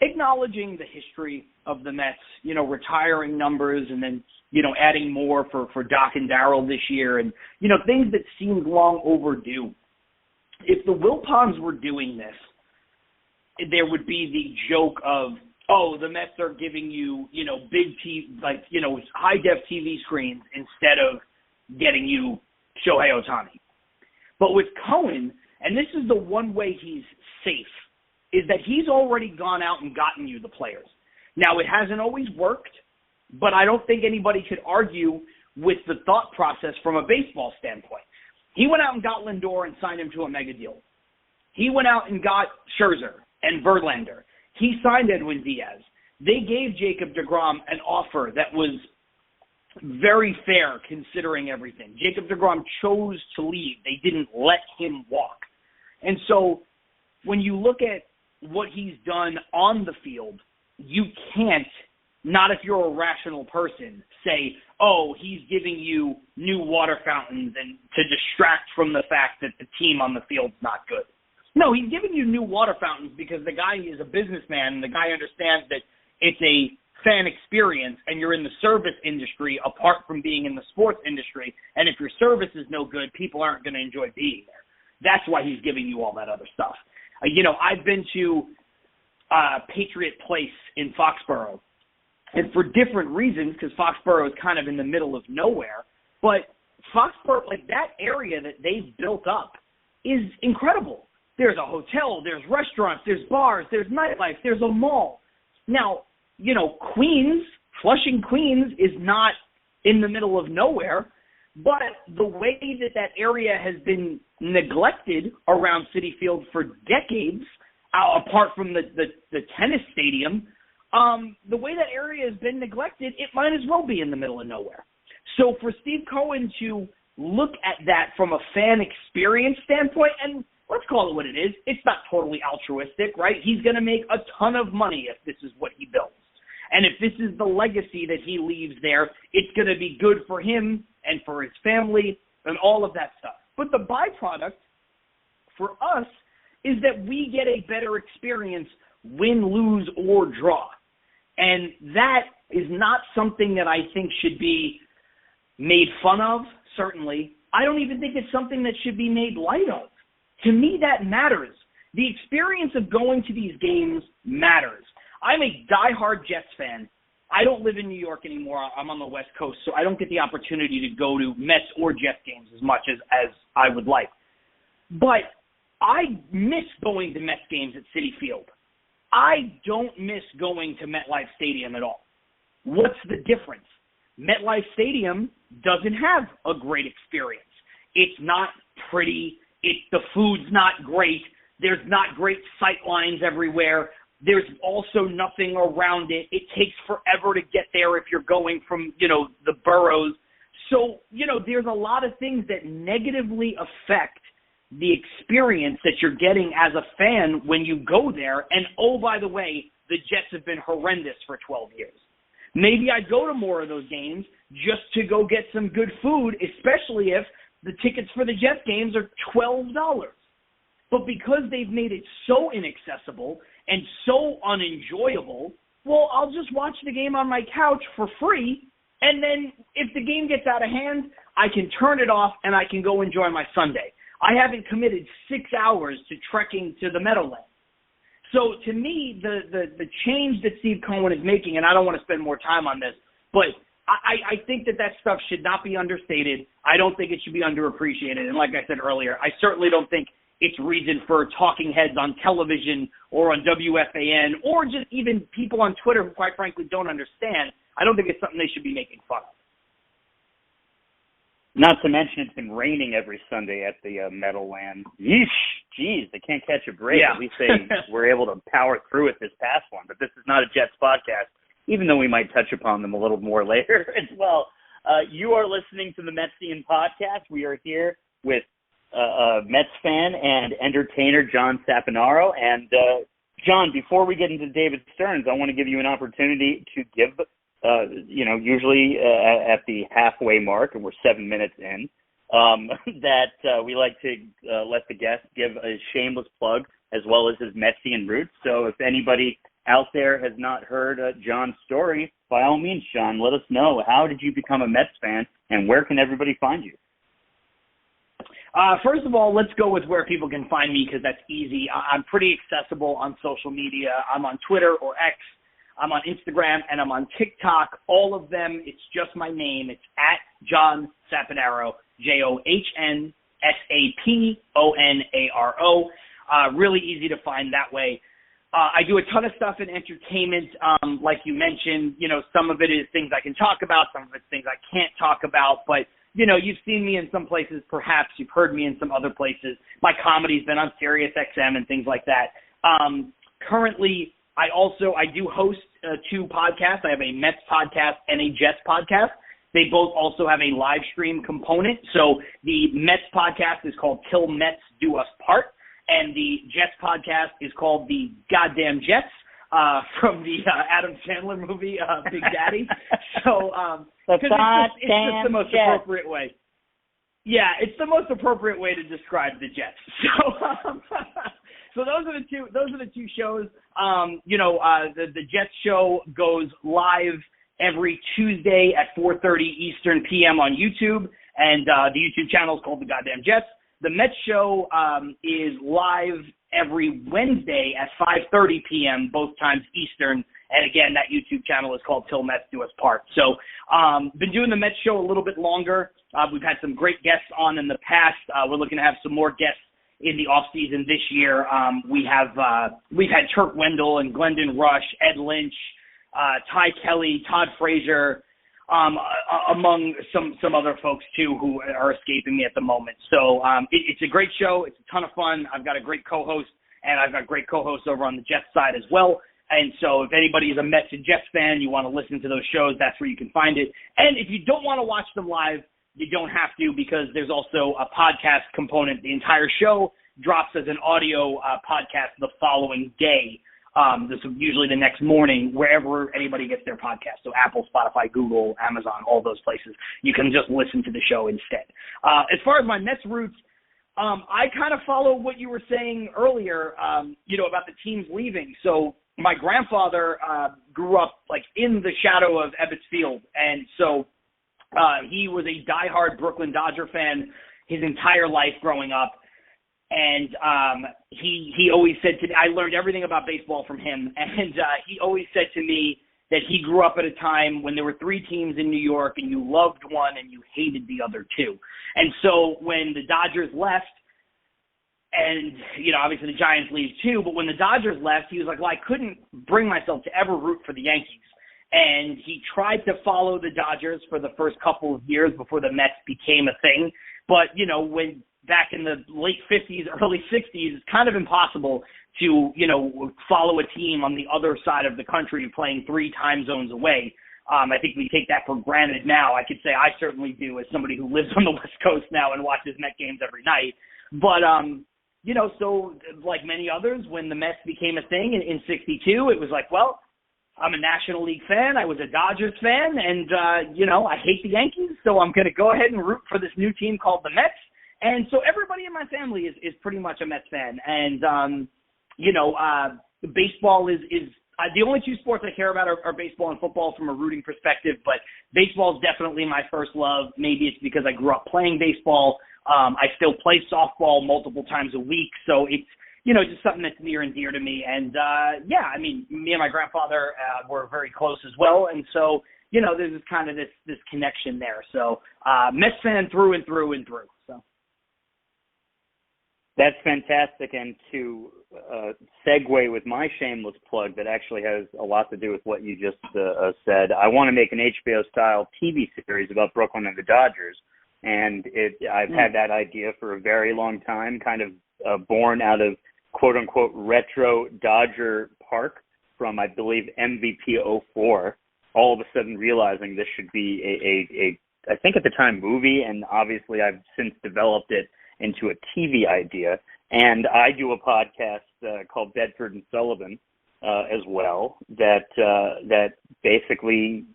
acknowledging the history of the Mets, you know, retiring numbers and then, you know, adding more for Doc and Darryl this year, and, you know, things that seemed long overdue. If the Wilpons were doing this, there would be the joke of, oh, the Mets are giving you, you know, high-def TV screens instead of getting you Shohei Ohtani. But with Cohen, and this is the one way he's safe, is that he's already gone out and gotten you the players. Now, it hasn't always worked, but I don't think anybody could argue with the thought process from a baseball standpoint. He went out and got Lindor and signed him to a mega deal. He went out and got Scherzer and Verlander. He signed Edwin Diaz. They gave Jacob deGrom an offer that was very fair considering everything. Jacob deGrom chose to leave. They didn't let him walk. And so when you look at what he's done on the field, you can't, not if you're a rational person, say, oh, he's giving you new water fountains and to distract from the fact that the team on the field's not good. No, he's giving you new water fountains because the guy is a businessman and the guy understands that it's a fan experience and you're in the service industry apart from being in the sports industry. And if your service is no good, people aren't going to enjoy being there. That's why he's giving you all that other stuff. You know, I've been to Patriot Place in Foxborough, and for different reasons, because Foxborough is kind of in the middle of nowhere, but Foxborough, like that area that they've built up is incredible. There's a hotel, there's restaurants, there's bars, there's nightlife, there's a mall. Now, you know, Flushing, Queens is not in the middle of nowhere, but the way that area has been neglected around Citi Field for decades, apart from the tennis stadium, the way that area has been neglected, it might as well be in the middle of nowhere. So for Steve Cohen to look at that from a fan experience standpoint, and let's call it what it is, it's not totally altruistic, right? He's going to make a ton of money if this is what he builds. And if this is the legacy that he leaves there, it's going to be good for him and for his family and all of that stuff. But the byproduct for us is that we get a better experience, win, lose, or draw. And that is not something that I think should be made fun of, certainly. I don't even think it's something that should be made light of. To me, that matters. The experience of going to these games matters. I'm a diehard Jets fan, I don't live in New York anymore. I'm on the West Coast, so I don't get the opportunity to go to Mets or Jets games as much as I would like. But I miss going to Mets games at Citi Field. I don't miss going to MetLife Stadium at all. What's the difference? MetLife Stadium doesn't have a great experience. It's not pretty. The food's not great. There's not great sight lines everywhere. There's also nothing around it. It takes forever to get there if you're going from, the boroughs. So, there's a lot of things that negatively affect the experience that you're getting as a fan when you go there. And, oh, by the way, the Jets have been horrendous for 12 years. Maybe I'd go to more of those games just to go get some good food, especially if the tickets for the Jets games are $12. But because they've made it so inaccessible and so unenjoyable, well, I'll just watch the game on my couch for free, and then if the game gets out of hand, I can turn it off and I can go enjoy my Sunday. I haven't committed 6 hours to trekking to the Meadowlands. So to me, the change that Steve Cohen is making, and I don't want to spend more time on this, but I think that stuff should not be understated. I don't think it should be underappreciated. And like I said earlier, I certainly don't think it's reason for talking heads on television or on WFAN or just even people on Twitter who, quite frankly, don't understand. I don't think it's something they should be making fun of. Not to mention it's been raining every Sunday at the Meadowlands. Yeesh, geez, they can't catch a break. Yeah. At least they were able to power through it this past one. But this is not a Jets podcast, even though we might touch upon them a little more later as well. You are listening to the Metsian Podcast. We are here with Mets fan and entertainer John Saponaro. And, John, before we get into David Stearns, I want to give you an opportunity to give, usually at the halfway mark, and we're 7 minutes in, that we like to let the guest give a shameless plug as well as his Metsian roots. So if anybody out there has not heard John's story, by all means, John, let us know. How did you become a Mets fan, and where can everybody find you? First of all, let's go with where people can find me because that's easy. I'm pretty accessible on social media. I'm on Twitter or X. I'm on Instagram, and I'm on TikTok. All of them, it's just my name. It's at John Saponaro, JOHNSAPONARO. Really easy to find that way. I do a ton of stuff in entertainment, like you mentioned. Some of it is things I can talk about, some of it's things I can't talk about, but you've seen me in some places, perhaps you've heard me in some other places. My comedy's been on Sirius XM and things like that. Currently, I do host 2 podcasts. I have a Mets podcast and a Jets podcast. They both also have a live stream component. So the Mets podcast is called Till Mets Do Us Part, and the Jets podcast is called The Goddamn Jets, from the Adam Sandler movie, Big Daddy. So, it's just the most appropriate way. Yeah, it's the most appropriate way to describe the Jets. So those are the two shows. The Jets show goes live every Tuesday at 4:30 Eastern PM on YouTube, and the YouTube channel is called The Goddamn Jets. The Mets show is live every Wednesday at 5:30 p.m., both times Eastern. And again, that YouTube channel is called Till Mets Do Us Part. So been doing the Mets show a little bit longer. We've had some great guests on in the past. We're looking to have some more guests in the off season this year. We've had Turk Wendell and Glendon Rush, Ed Lynch, Ty Kelly, Todd Frazier, among some other folks too who are escaping me at the moment. So it's a great show. It's a ton of fun. I've got a great co-host, and I've got great co-hosts over on the Jets side as well. And so if anybody is a Mets and Jets fan, you want to listen to those shows, that's where you can find it. And if you don't want to watch them live, you don't have to, because there's also a podcast component. The entire show drops as an audio podcast the following day. This is usually the next morning, wherever anybody gets their podcast. So Apple, Spotify, Google, Amazon, all those places. You can just listen to the show instead. As far as my Mets roots, I kind of follow what you were saying earlier, about the teams leaving. So my grandfather grew up like in the shadow of Ebbets Field, and so he was a diehard Brooklyn Dodger fan his entire life growing up. And he always said to me, I learned everything about baseball from him, and he always said to me, that he grew up at a time when there were three teams in New York and you loved one and you hated the other two. And so when the Dodgers left, and, obviously the Giants leave too, but when the Dodgers left, he was like, well, I couldn't bring myself to ever root for the Yankees. And he tried to follow the Dodgers for the first couple of years before the Mets became a thing. But, when back in the late 50s, early 60s, it's kind of impossible to, follow a team on the other side of the country playing 3 time zones away. I think we take that for granted now. I could say I certainly do as somebody who lives on the West Coast now and watches Met games every night. But, so like many others, when the Mets became a thing in 62, it was like, well, I'm a National League fan. I was a Dodgers fan, and, I hate the Yankees, so I'm going to go ahead and root for this new team called the Mets. And so everybody in my family is pretty much a Mets fan. And, baseball is the only 2 sports I care about are baseball and football from a rooting perspective, but baseball is definitely my first love. Maybe it's because I grew up playing baseball. I still play softball multiple times a week, so it's, just something that's near and dear to me. And, me and my grandfather were very close as well, and so, there's kind of this connection there. So Mets fan through and through and through. So that's fantastic. And to segue with my shameless plug that actually has a lot to do with what you just said, I want to make an HBO-style TV series about Brooklyn and the Dodgers. And I've had that idea for a very long time, kind of born out of quote-unquote retro Dodger Park from, I believe, MVP 04, all of a sudden realizing this should be I think at the time, movie, and obviously I've since developed it into a TV idea. And I do a podcast called Bedford and Sullivan as well that basically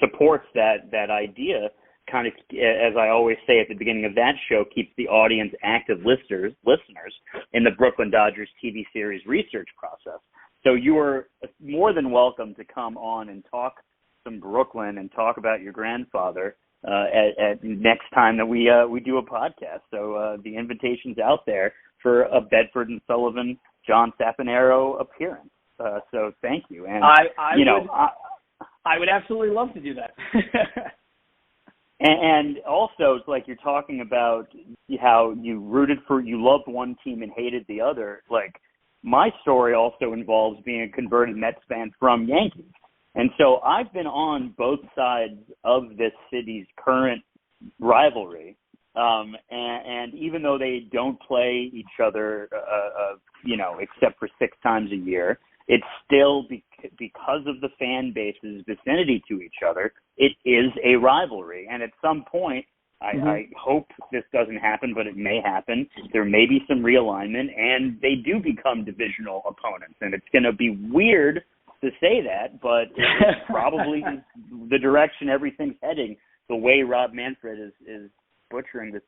supports that idea. Kind of, as I always say at the beginning of that show, keeps the audience active listeners in the Brooklyn Dodgers TV series research process. So you are more than welcome to come on and talk some Brooklyn and talk about your grandfather at next time that we do a podcast. So the invitation's out there for a Bedford and Sullivan John Saponaro appearance. So thank you. And I would absolutely love to do that. And also, it's like you're talking about how you loved one team and hated the other. Like, my story also involves being a converted Mets fan from Yankees. And so I've been on both sides of this city's current rivalry. And even though they don't play each other, except for 6 times a year, it's still because of the fan base's vicinity to each other, it is a rivalry. And at some point, I hope this doesn't happen, but it may happen. There may be some realignment, and they do become divisional opponents. And it's going to be weird to say that, but it's probably the direction everything's heading, the way Rob Manfred is butchering this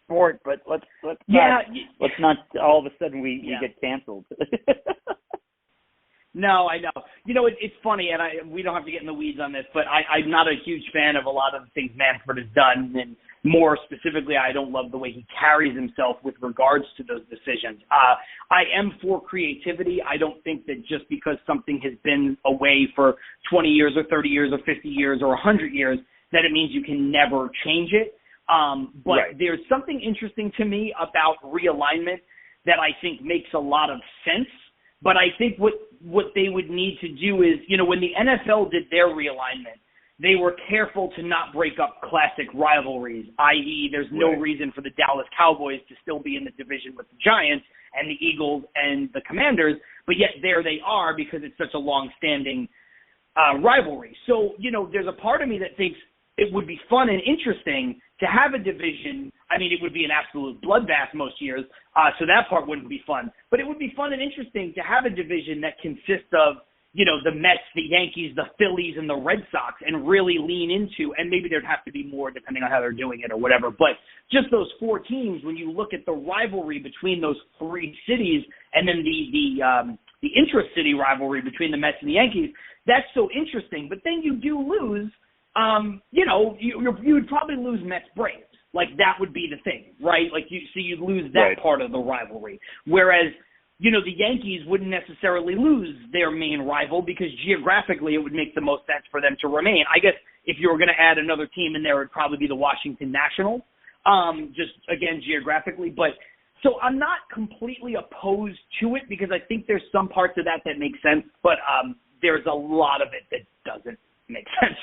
sport. But let's not all of a sudden we get canceled. No, I know. It's funny, and we don't have to get in the weeds on this, but I'm not a huge fan of a lot of the things Manfred has done, and more specifically, I don't love the way he carries himself with regards to those decisions. I am for creativity. I don't think that just because something has been away for 20 years or 30 years or 50 years or 100 years that it means you can never change it. But There's something interesting to me about realignment that I think makes a lot of sense. But I think what they would need to do is, when the NFL did their realignment, they were careful to not break up classic rivalries, i.e. there's no reason for the Dallas Cowboys to still be in the division with the Giants and the Eagles and the Commanders, but yet there they are because it's such a long-standing rivalry. So, there's a part of me that thinks it would be fun and interesting to have a division. I mean, it would be an absolute bloodbath most years, so that part wouldn't be fun. But it would be fun and interesting to have a division that consists of, the Mets, the Yankees, the Phillies, and the Red Sox, and really lean into, and maybe there'd have to be more depending on how they're doing it or whatever, but just those 4 teams, when you look at the rivalry between those 3 cities and then the intra-city rivalry between the Mets and the Yankees, that's so interesting. But then you do lose, you would probably lose Mets-Braves. Like, that would be the thing, right? Like, you'd lose that part of the rivalry. Whereas the Yankees wouldn't necessarily lose their main rival because geographically it would make the most sense for them to remain. I guess if you were going to add another team in there, it would probably be the Washington Nationals, just, again, geographically. But so I'm not completely opposed to it because I think there's some parts of that make sense, but there's a lot of it that doesn't make sense.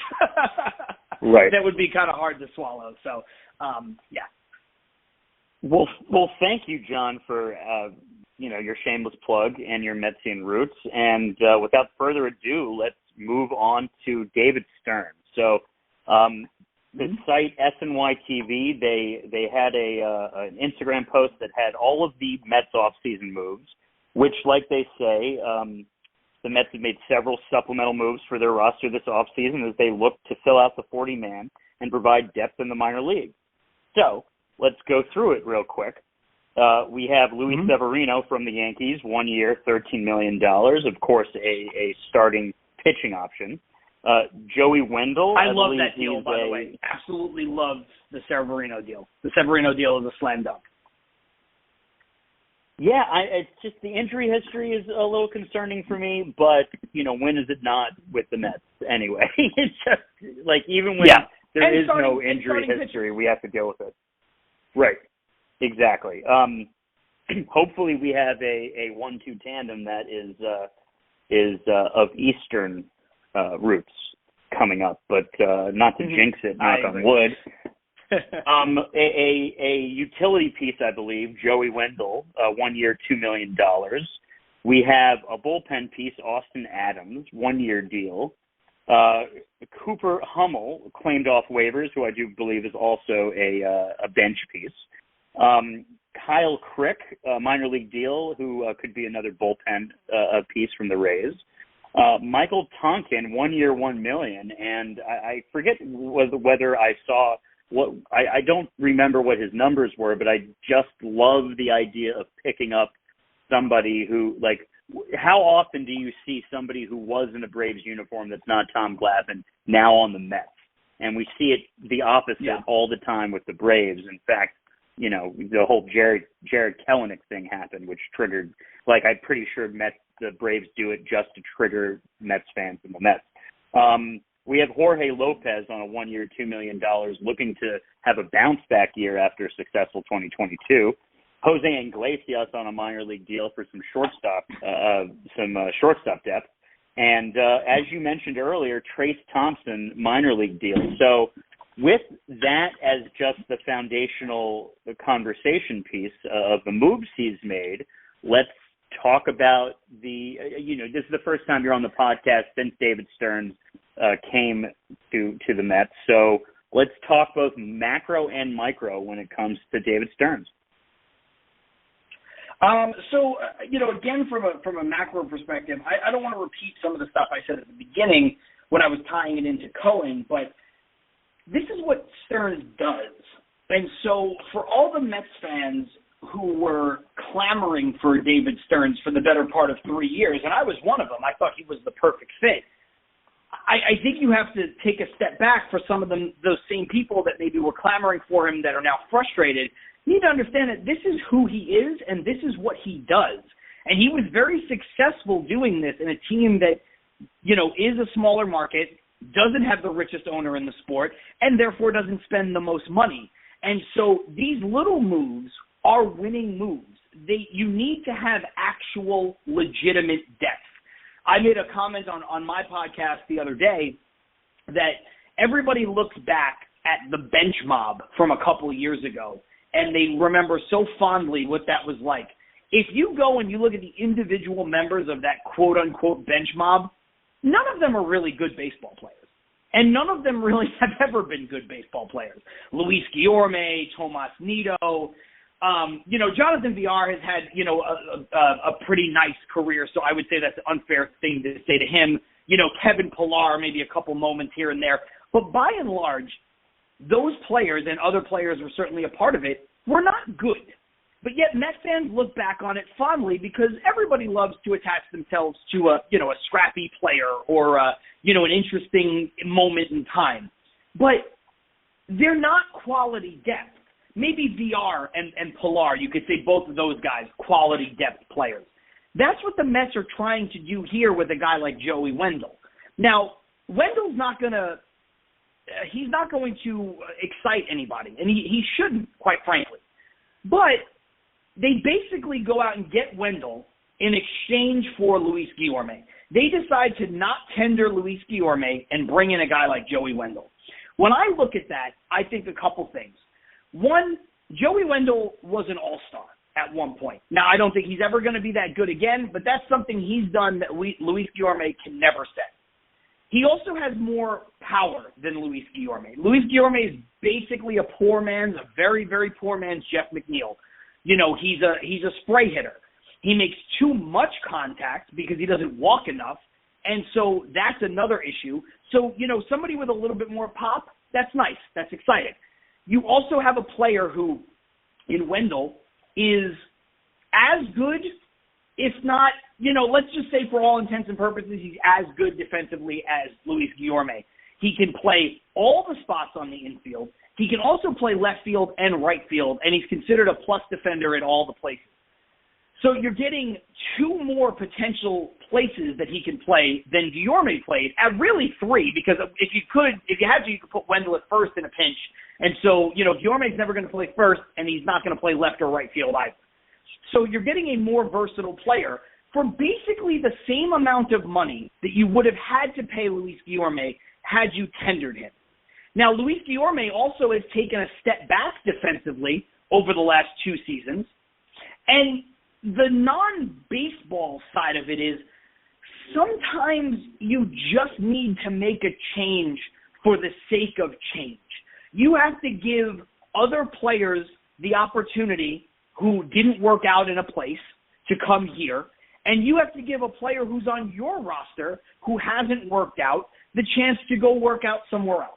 Right. That would be kind of hard to swallow. So, yeah. Well, thank you, John, for your shameless plug and your Metsian roots. And without further ado, let's move on to David Stearns. So the site SNY TV, they had an Instagram post that had all of the Mets offseason moves, which, like they say, the Mets have made several supplemental moves for their roster this offseason as they look to fill out the 40-man and provide depth in the minor leagues. So let's go through it real quick. We have Luis Severino from the Yankees, 1 year, $13 million, of course, a starting pitching option. Joey Wendell. I love that deal, by the way. Absolutely love the Severino deal. The Severino deal is a slam dunk. Yeah, it's just the injury history is a little concerning for me, but, when is it not with the Mets anyway? It's just, like, even when there is no injury history, we have to deal with it. Right, exactly. Hopefully we have a 1-2 tandem that is of Eastern roots coming up, but not to jinx it, knock on wood. A utility piece, I believe, Joey Wendell, 1 year, $2 million. We have a bullpen piece, Austin Adams, 1 year deal. Cooper Hummel, claimed off waivers, who I do believe is also a bench piece. Kyle Crick, a minor league deal, who could be another bullpen piece from the Rays. Michael Tonkin, 1 year, $1 million, and I forget whether I saw I don't remember what his numbers were, but I just love the idea of picking up somebody who, like, how often do you see somebody who was in a Braves uniform that's not Tom Glavine now on the Mets? And we see it the opposite all the time with the Braves. In fact, the whole Jared Kelenic thing happened, which triggered, like, I'm pretty sure the Braves do it just to trigger Mets fans in the Mets. We have Jorge Lopez on a 1 year, $2 million, looking to have a bounce-back year after a successful 2022. Jose Iglesias on a minor league deal for some shortstop depth. And as you mentioned earlier, Trace Thompson, minor league deal. So with that as just the foundational conversation piece of the moves he's made, let's talk about this is the first time you're on the podcast since David Stearns came to the Mets. So let's talk both macro and micro when it comes to David Stearns. Again, from a macro perspective, I don't want to repeat some of the stuff I said at the beginning when I was tying it into Cohen, but this is what Stearns does. And so for all the Mets fans who were clamoring for David Stearns for the better part of 3 years, and I was one of them, I thought he was the perfect fit. I think you have to take a step back for some of those same people that maybe were clamoring for him that are now frustrated. You need to understand that this is who he is and this is what he does. And he was very successful doing this in a team that, is a smaller market, doesn't have the richest owner in the sport, and therefore doesn't spend the most money. And so these little moves are winning moves. You need to have actual legitimate depth. I made a comment on my podcast the other day that everybody looks back at the bench mob from a couple of years ago, and they remember so fondly what that was like. If you go and you look at the individual members of that quote-unquote bench mob, none of them are really good baseball players. And none of them really have ever been good baseball players. Luis Guillorme, Tomas Nido, Jonathan Villar has had, a pretty nice career, so I would say that's an unfair thing to say to him. Kevin Pillar, maybe a couple moments here and there. But by and large, those players, and other players were certainly a part of it, were not good. But yet Mets fans look back on it fondly because everybody loves to attach themselves to a scrappy player or, an interesting moment in time. But they're not quality depth. Maybe VR and Pilar, you could say both of those guys, quality depth players. That's what the Mets are trying to do here with a guy like Joey Wendle. Now, Wendell's he's not going to excite anybody, and he shouldn't, quite frankly. But they basically go out and get Wendle in exchange for Luis Guillorme. They decide to not tender Luis Guillorme and bring in a guy like Joey Wendle. When I look at that, I think a couple things. One, Joey Wendle was an all-star at one point. Now, I don't think he's ever going to be that good again, but that's something he's done that Luis Guillorme can never say. He also has more power than Luis Guillorme. Luis Guillorme is basically a very, very poor man's Jeff McNeil. You know, he's a spray hitter. He makes too much contact because he doesn't walk enough, and so that's another issue. So, you know, somebody with a little bit more pop, that's nice. That's exciting. You also have a player who, in Wendle, is as good, if not, you know, let's just say for all intents and purposes, he's as good defensively as Luis Guillorme. He can play all the spots on the infield. He can also play left field and right field, and he's considered a plus defender at all the places. So you're getting two more potential places that he can play than Guillorme played, at really three, because if you had to, you could put Wendle at first in a pinch. And so, you know, Guillorme's never going to play first, and he's not going to play left or right field either. So you're getting a more versatile player for basically the same amount of money that you would have had to pay Luis Guillorme had you tendered him. Now, Luis Guillorme also has taken a step back defensively over the last two seasons, and the non-baseball side of it is sometimes you just need to make a change for the sake of change. You have to give other players the opportunity who didn't work out in a place to come here, and you have to give a player who's on your roster who hasn't worked out the chance to go work out somewhere else.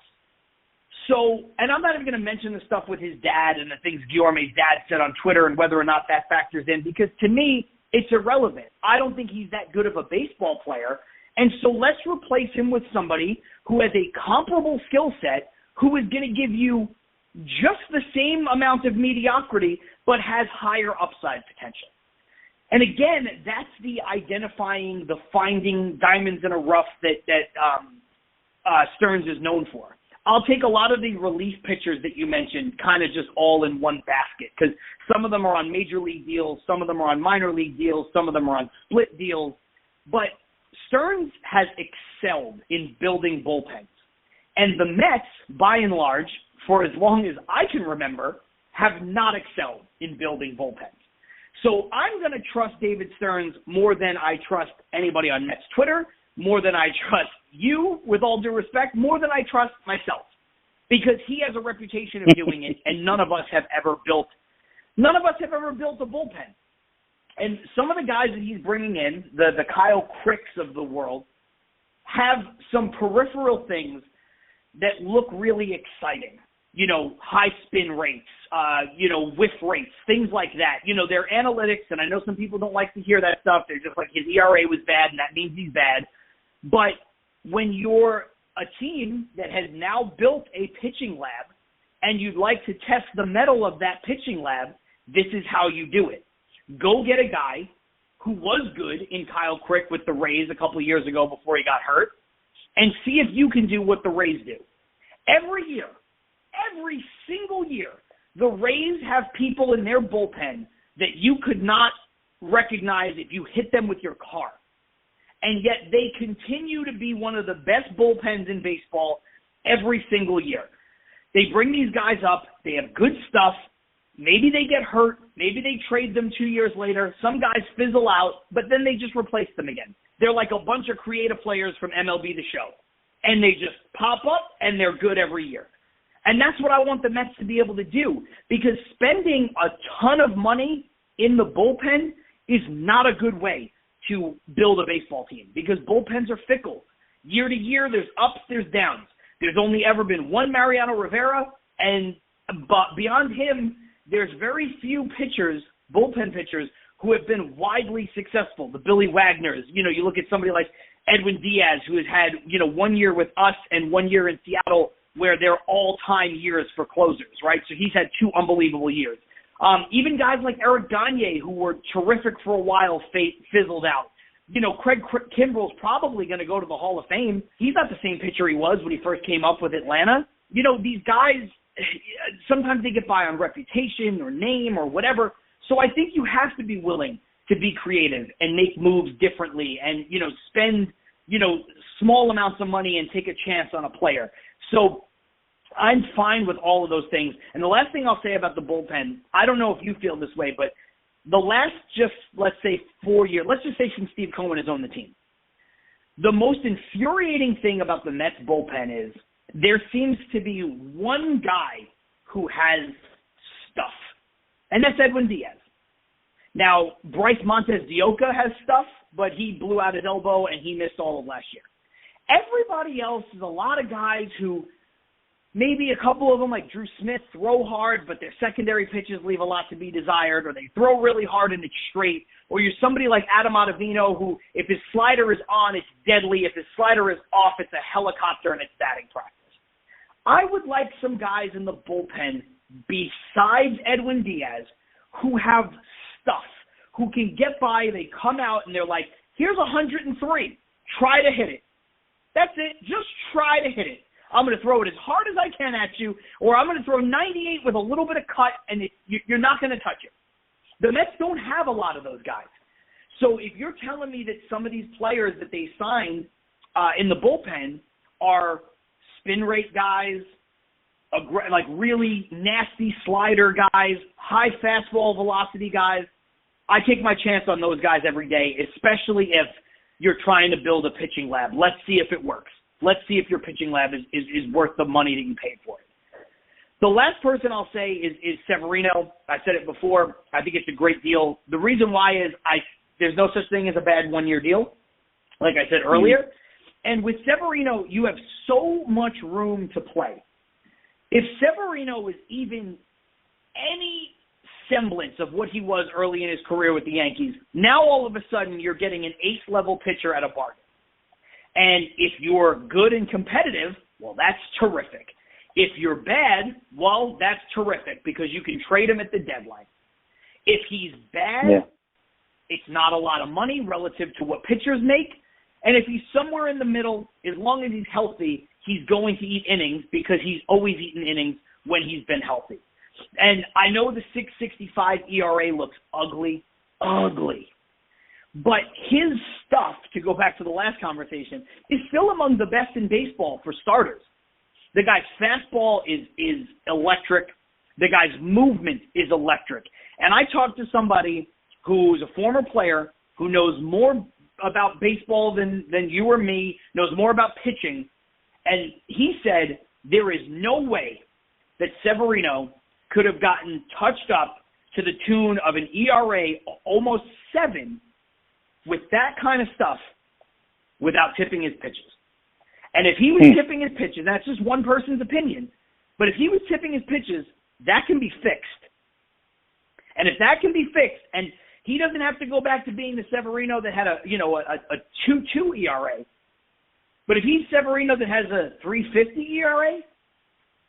So, and I'm not even going to mention the stuff with his dad and the things Guillorme's dad said on Twitter and whether or not that factors in, because to me, it's irrelevant. I don't think he's that good of a baseball player, and so let's replace him with somebody who has a comparable skill set, who is going to give you just the same amount of mediocrity, but has higher upside potential. And again, that's the identifying, the finding diamonds in a rough that Stearns is known for. I'll take a lot of the relief pitchers that you mentioned kind of just all in one basket, because some of them are on major league deals, some of them are on minor league deals, some of them are on split deals. But Stearns has excelled in building bullpens. And the Mets, by and large, for as long as I can remember, have not excelled in building bullpens. So I'm going to trust David Stearns more than I trust anybody on Mets Twitter, more than I trust you, with all due respect, more than I trust myself, because he has a reputation of doing it, and none of us have ever built a bullpen. And some of the guys that he's bringing in, the Kyle Cricks of the world, have some peripheral things that look really exciting. You know, high spin rates, whiff rates, things like that. You know, their analytics, and I know some people don't like to hear that stuff. They're just like, his ERA was bad, and that means he's bad. But when you're a team that has now built a pitching lab and you'd like to test the mettle of that pitching lab, this is how you do it. Go get a guy who was good in Kyle Crick with the Rays a couple of years ago before he got hurt, and see if you can do what the Rays do. Every year, every single year, the Rays have people in their bullpen that you could not recognize if you hit them with your car. And yet they continue to be one of the best bullpens in baseball every single year. They bring these guys up. They have good stuff. Maybe they get hurt. Maybe they trade them 2 years later. Some guys fizzle out, but then they just replace them again. They're like a bunch of creative players from MLB The Show. And they just pop up, and they're good every year. And that's what I want the Mets to be able to do, because spending a ton of money in the bullpen is not a good way to build a baseball team, because bullpens are fickle. Year to year, there's ups, there's downs. There's only ever been one Mariano Rivera, but beyond him, there's very few pitchers, bullpen pitchers, who have been widely successful. The Billy Wagners, you look at somebody like Edwin Diaz, who has had, 1 year with us and 1 year in Seattle, where they're all-time years for closers, right? So he's had 2 unbelievable years. Even guys like Eric Gagne, who were terrific for a while, fizzled out. Craig Kimbrell's probably going to go to the Hall of Fame. He's not the same pitcher he was when he first came up with Atlanta. These guys, sometimes they get by on reputation or name or whatever. So I think you have to be willing to be creative and make moves differently and, spend, small amounts of money and take a chance on a player. So I'm fine with all of those things. And the last thing I'll say about the bullpen, I don't know if you feel this way, but the last let's say 4 years, let's just say since Steve Cohen has owned the team, the most infuriating thing about the Mets bullpen is there seems to be one guy who has stuff, and that's Edwin Diaz. Now, Bryce Montes de Oca has stuff, but he blew out his elbow and he missed all of last year. Everybody else is a lot of guys who, maybe a couple of them, like Drew Smith, throw hard, but their secondary pitches leave a lot to be desired, or they throw really hard and it's straight. Or you're somebody like Adam Ottavino, who, if his slider is on, it's deadly. If his slider is off, it's a helicopter and it's batting practice. I would like some guys in the bullpen besides Edwin Diaz who have stuff, who can get by. They come out and they're like, here's 103. Try to hit it. That's it. Just try to hit it. I'm going to throw it as hard as I can at you, or I'm going to throw 98 with a little bit of cut, and you're not going to touch it. The Mets don't have a lot of those guys. So if you're telling me that some of these players that they signed in the bullpen are spin rate guys, like really nasty slider guys, high fastball velocity guys, I take my chance on those guys every day, especially if you're trying to build a pitching lab. Let's see if it works. Let's see if your pitching lab is worth the money that you paid for it. The last person I'll say is Severino. I said it before. I think it's a great deal. The reason why is there's no such thing as a bad one-year deal, like I said earlier. And with Severino, you have so much room to play. If Severino is even any semblance of what he was early in his career with the Yankees, now all of a sudden you're getting an ace-level pitcher at a bargain. And if you're good and competitive, well, that's terrific. If you're bad, well, that's terrific because you can trade him at the deadline. If he's bad, it's not a lot of money relative to what pitchers make. And if he's somewhere in the middle, as long as he's healthy, he's going to eat innings because he's always eaten innings when he's been healthy. And I know the 6.65 ERA looks ugly. But his stuff, to go back to the last conversation, is still among the best in baseball for starters. The guy's fastball is electric. The guy's movement is electric. And I talked to somebody who's a former player who knows more about baseball than you or me, knows more about pitching, and he said there is no way that Severino could have gotten touched up to the tune of an ERA almost 7 with that kind of stuff without tipping his pitches. And if he was tipping his pitches, that's just one person's opinion, but if he was tipping his pitches, that can be fixed. And if that can be fixed, and he doesn't have to go back to being the Severino that had a 2.2 ERA, but if he's Severino that has a 3.50 ERA,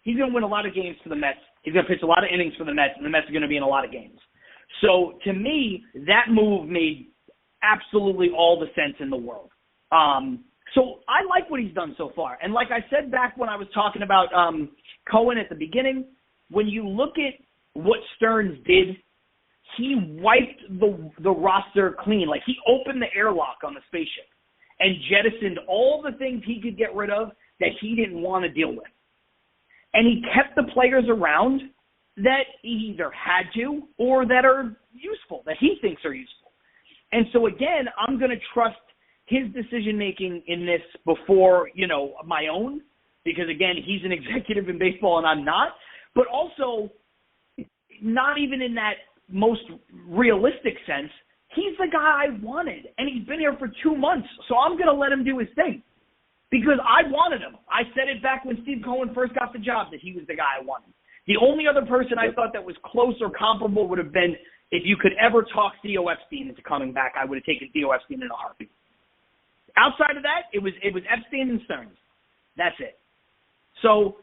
he's going to win a lot of games for the Mets. He's going to pitch a lot of innings for the Mets, and the Mets are going to be in a lot of games. So to me, that move made absolutely all the sense in the world. So I like what he's done so far. And like I said back when I was talking about Cohen at the beginning, when you look at what Stearns did, he wiped the roster clean. Like, he opened the airlock on the spaceship and jettisoned all the things he could get rid of that he didn't want to deal with. And he kept the players around that he either had to or that are useful, that he thinks are useful. And so, again, I'm going to trust his decision-making in this before, my own, because, again, he's an executive in baseball and I'm not. But also, not even in that most realistic sense, he's the guy I wanted, and he's been here for 2 months, so I'm going to let him do his thing because I wanted him. I said it back when Steve Cohen first got the job that he was the guy I wanted. The only other person I thought that was close or comparable would have been if you could ever talk Theo Epstein into coming back, I would have taken Theo Epstein in a heartbeat. Outside of that, it was Epstein and Stearns. That's it. So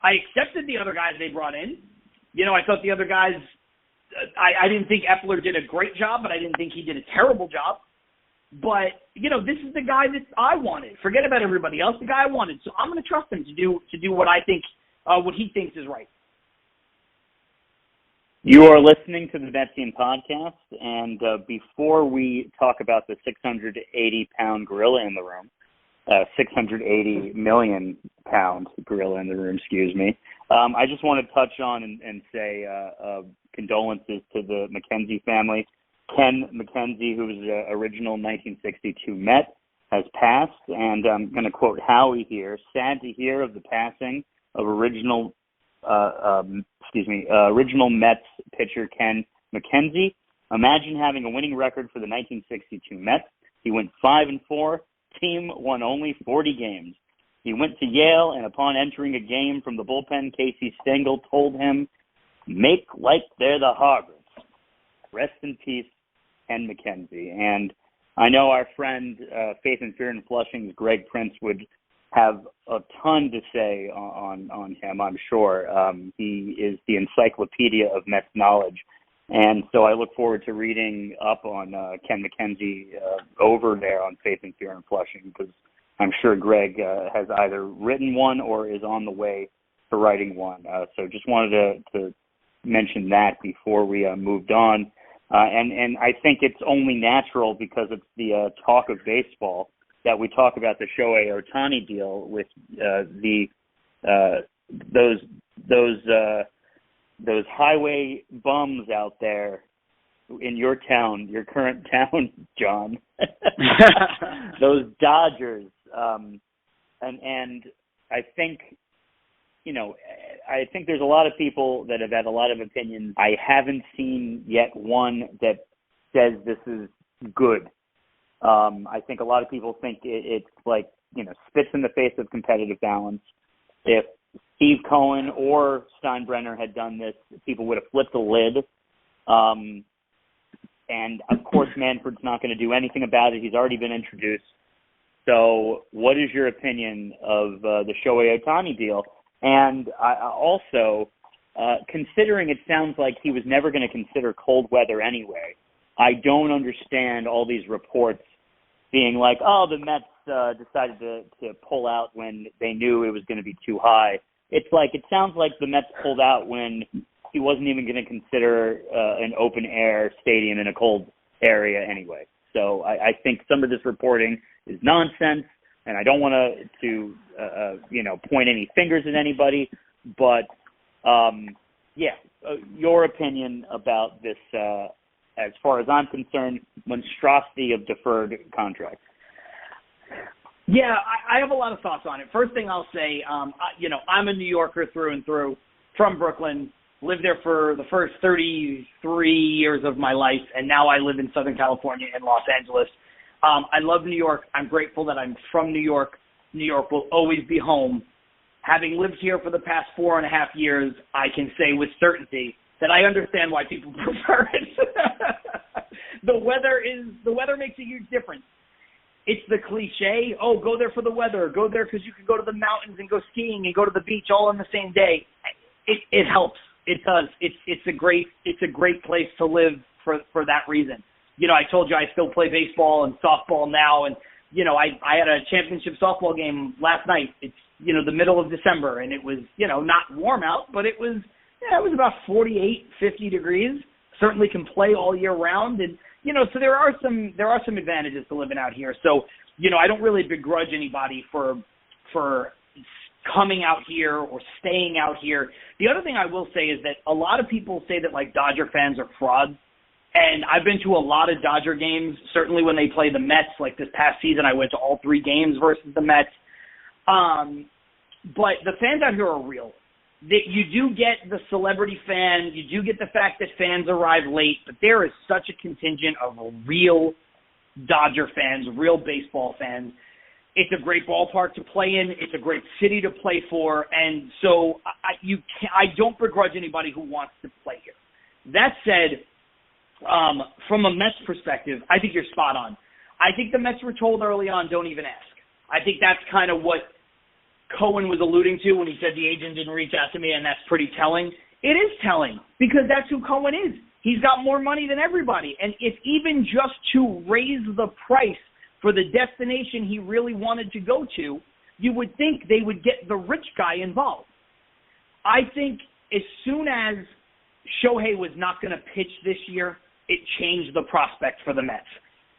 I accepted the other guys they brought in. I thought the other guys I didn't think Epler did a great job, but I didn't think he did a terrible job. But, this is the guy that I wanted. Forget about everybody else, the guy I wanted. So I'm going to trust him to do what I think, what he thinks is right. You are listening to the Metsian Podcast, and before we talk about the 680-pound gorilla in the room, 680 million pound gorilla in the room, excuse me, I just want to touch on and say condolences to the McKenzie family. Ken McKenzie, who was the original 1962 Met, has passed, and I'm going to quote Howie here. Sad to hear of the passing of original Mets pitcher Ken McKenzie. Imagine having a winning record for the 1962 Mets. He went 5-4. Team won only 40 games. He went to Yale, and upon entering a game from the bullpen, Casey Stengel told him, "Make like they're the Harvards." Rest in peace, Ken McKenzie. And I know our friend, Faith and Fear in Flushing's Greg Prince would have a ton to say on him, I'm sure. He is the encyclopedia of Mets knowledge. And so I look forward to reading up on Ken McKenzie over there on Faith and Fear in Flushing, because I'm sure Greg has either written one or is on the way to writing one. So just wanted to mention that before we moved on. And I think it's only natural, because it's the talk of baseball, that we talk about the Shohei Ohtani deal with those highway bums out there in your town, your current town, John. Those Dodgers. And I think, I think there's a lot of people that have had a lot of opinions. I haven't seen yet one that says this is good. I think a lot of people think it's like, spits in the face of competitive balance. If Steve Cohen or Steinbrenner had done this, people would have flipped the lid. And, of course, Manfred's not going to do anything about it. He's already been introduced. So what is your opinion of the Shohei Ohtani deal? And I also, considering it sounds like he was never going to consider cold weather anyway, I don't understand all these reports being like, oh, the Mets decided to pull out when they knew it was going to be too high. It's like, it sounds like the Mets pulled out when he wasn't even going to consider an open-air stadium in a cold area anyway. So I think some of this reporting is nonsense, and I don't want to point any fingers at anybody, but, your opinion about this, as far as I'm concerned, monstrosity of deferred contracts. Yeah, I have a lot of thoughts on it. First thing I'll say, I'm a New Yorker through and through, from Brooklyn, lived there for the first 33 years of my life, and now I live in Southern California in Los Angeles. I love New York. I'm grateful that I'm from New York. New York will always be home. Having lived here for the past 4.5 years, I can say with certainty that I understand why people prefer it. The weather makes a huge difference. It's the cliche, go there for the weather, go there because you can go to the mountains and go skiing and go to the beach all on the same day. It helps. It does. It's a great place to live for that reason. I told you I still play baseball and softball now, and I had a championship softball game last night. It's the middle of December, and it was not warm out, but it was about 48, 50 degrees. Certainly can play all year round, and so there are some advantages to living out here. So I don't really begrudge anybody for coming out here or staying out here. The other thing I will say is that a lot of people say that like Dodger fans are frauds. And I've been to a lot of Dodger games, certainly when they play the Mets. Like this past season, I went to all 3 games versus the Mets. But the fans out here are real. You do get the celebrity fan. You do get the fact that fans arrive late. But there is such a contingent of real Dodger fans, real baseball fans. It's a great ballpark to play in. It's a great city to play for. And so I don't begrudge anybody who wants to play here. That said, from a Mets perspective, I think you're spot on. I think the Mets were told early on, don't even ask. I think that's kind of what Cohen was alluding to when he said the agent didn't reach out to me, and that's pretty telling. It is telling because that's who Cohen is. he's got more money than everybody. And if even just to raise the price for the destination he really wanted to go to, you would think they would get the rich guy involved. I think as soon as Shohei was not going to pitch this year, it changed the prospect for the Mets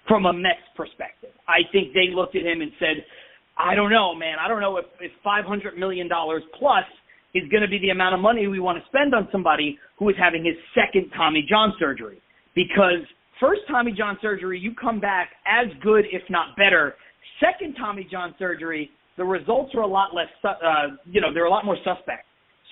from a Mets perspective. I think they looked at him and said, I don't know, man. I don't know if $500 million plus is going to be the amount of money we want to spend on somebody who is having his second Tommy John surgery. Because first Tommy John surgery, you come back as good, if not better. Second Tommy John surgery, the results are a lot less, they're a lot more suspect.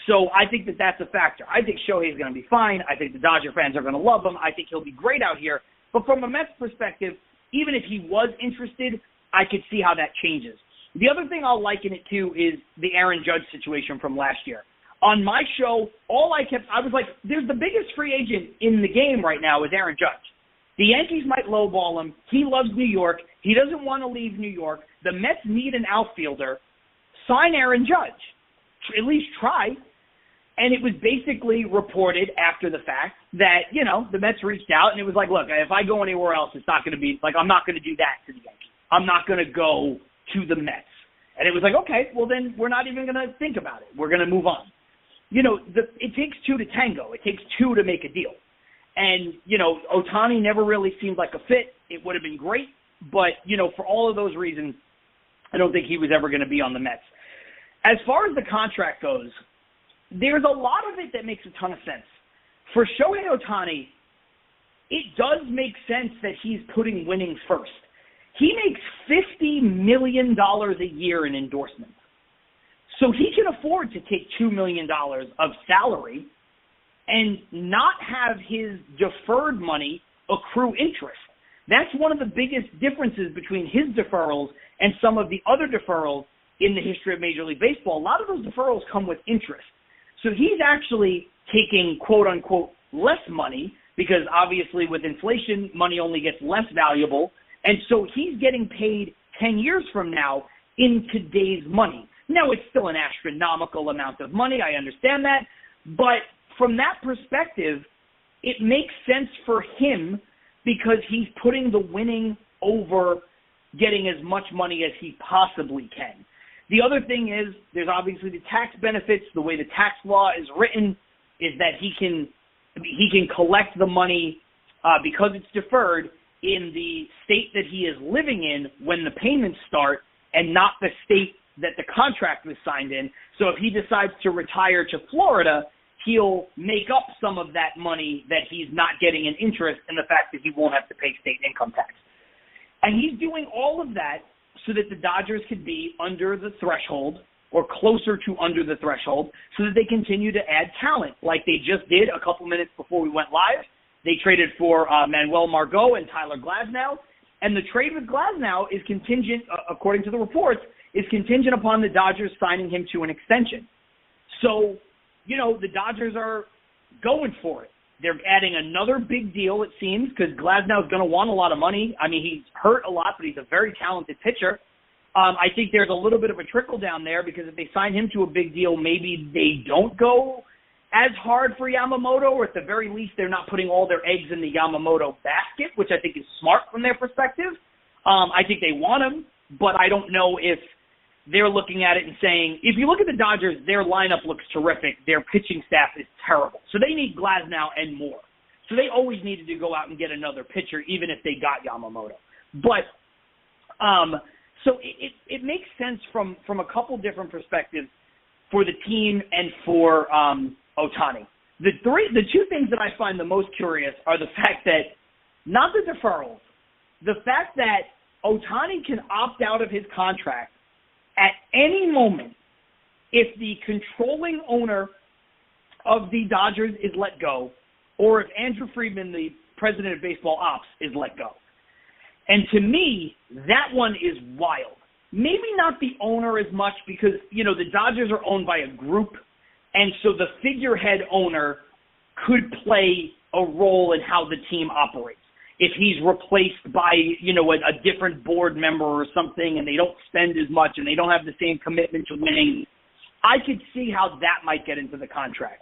So I think that that's a factor. I think Shohei is going to be fine. I think the Dodger fans are going to love him. I think he'll be great out here. But from a Mets perspective, even if he was interested, I could see how that changes. The other thing I'll liken it to is the Aaron Judge situation from last year. On my show, I was like, there's the biggest free agent in the game right now is Aaron Judge. The Yankees might lowball him. He loves New York. He doesn't want to leave New York. The Mets need an outfielder. Sign Aaron Judge. At least try. And it was basically reported after the fact that, the Mets reached out and it was like, look, if I go anywhere else, it's not going to be, I'm not going to do that to the Yankees. I'm not going to go to the Mets. And it was like, okay, well then we're not even going to think about it. We're going to move on. It takes two to tango. It takes two to make a deal. And, Ohtani never really seemed like a fit. It would have been great. But, for all of those reasons, I don't think he was ever going to be on the Mets. As far as the contract goes, there's a lot of it that makes a ton of sense. For Shohei Ohtani, it does make sense that he's putting winning first. He makes $50 million a year in endorsements. So he can afford to take $2 million of salary and not have his deferred money accrue interest. That's one of the biggest differences between his deferrals and some of the other deferrals in the history of Major League Baseball. A lot of those deferrals come with interest. So he's actually taking, quote-unquote, less money because obviously with inflation, money only gets less valuable. And so he's getting paid 10 years from now in today's money. Now, it's still an astronomical amount of money. I understand that. But from that perspective, it makes sense for him because he's putting the winning over getting as much money as he possibly can. The other thing is there's obviously the tax benefits. The way the tax law is written is that he can collect the money because it's deferred in the state that he is living in when the payments start and not the state that the contract was signed in. So if he decides to retire to Florida, he'll make up some of that money that he's not getting in interest in the fact that he won't have to pay state income tax. And he's doing all of that so that the Dodgers could be under the threshold or closer to under the threshold so that they continue to add talent like they just did a couple minutes before we went live. They traded for Manuel Margot and Tyler Glasnow. And the trade with Glasnow is contingent, according to the reports, is contingent upon the Dodgers signing him to an extension. So, the Dodgers are going for it. They're adding another big deal, it seems, because Glasnow is going to want a lot of money. I mean, he's hurt a lot, but he's a very talented pitcher. I think there's a little bit of a trickle down there because if they sign him to a big deal, maybe they don't go as hard for Yamamoto, or at the very least, they're not putting all their eggs in the Yamamoto basket, which I think is smart from their perspective. I think they want him, but I don't know if they're looking at it and saying, if you look at the Dodgers, their lineup looks terrific. Their pitching staff is terrible. So they need Glasnow and more. So they always needed to go out and get another pitcher, even if they got Yamamoto. But so it makes sense from a couple different perspectives for the team and for Ohtani. The two things that I find the most curious are the fact that, not the deferrals, the fact that Ohtani can opt out of his contract at any moment if the controlling owner of the Dodgers is let go, or if Andrew Friedman, the president of baseball ops, is let go. And to me, that one is wild. Maybe not the owner as much because, the Dodgers are owned by a group, and so the figurehead owner could play a role in how the team operates. If he's replaced by, a different board member or something and they don't spend as much and they don't have the same commitment to winning, I could see how that might get into the contract.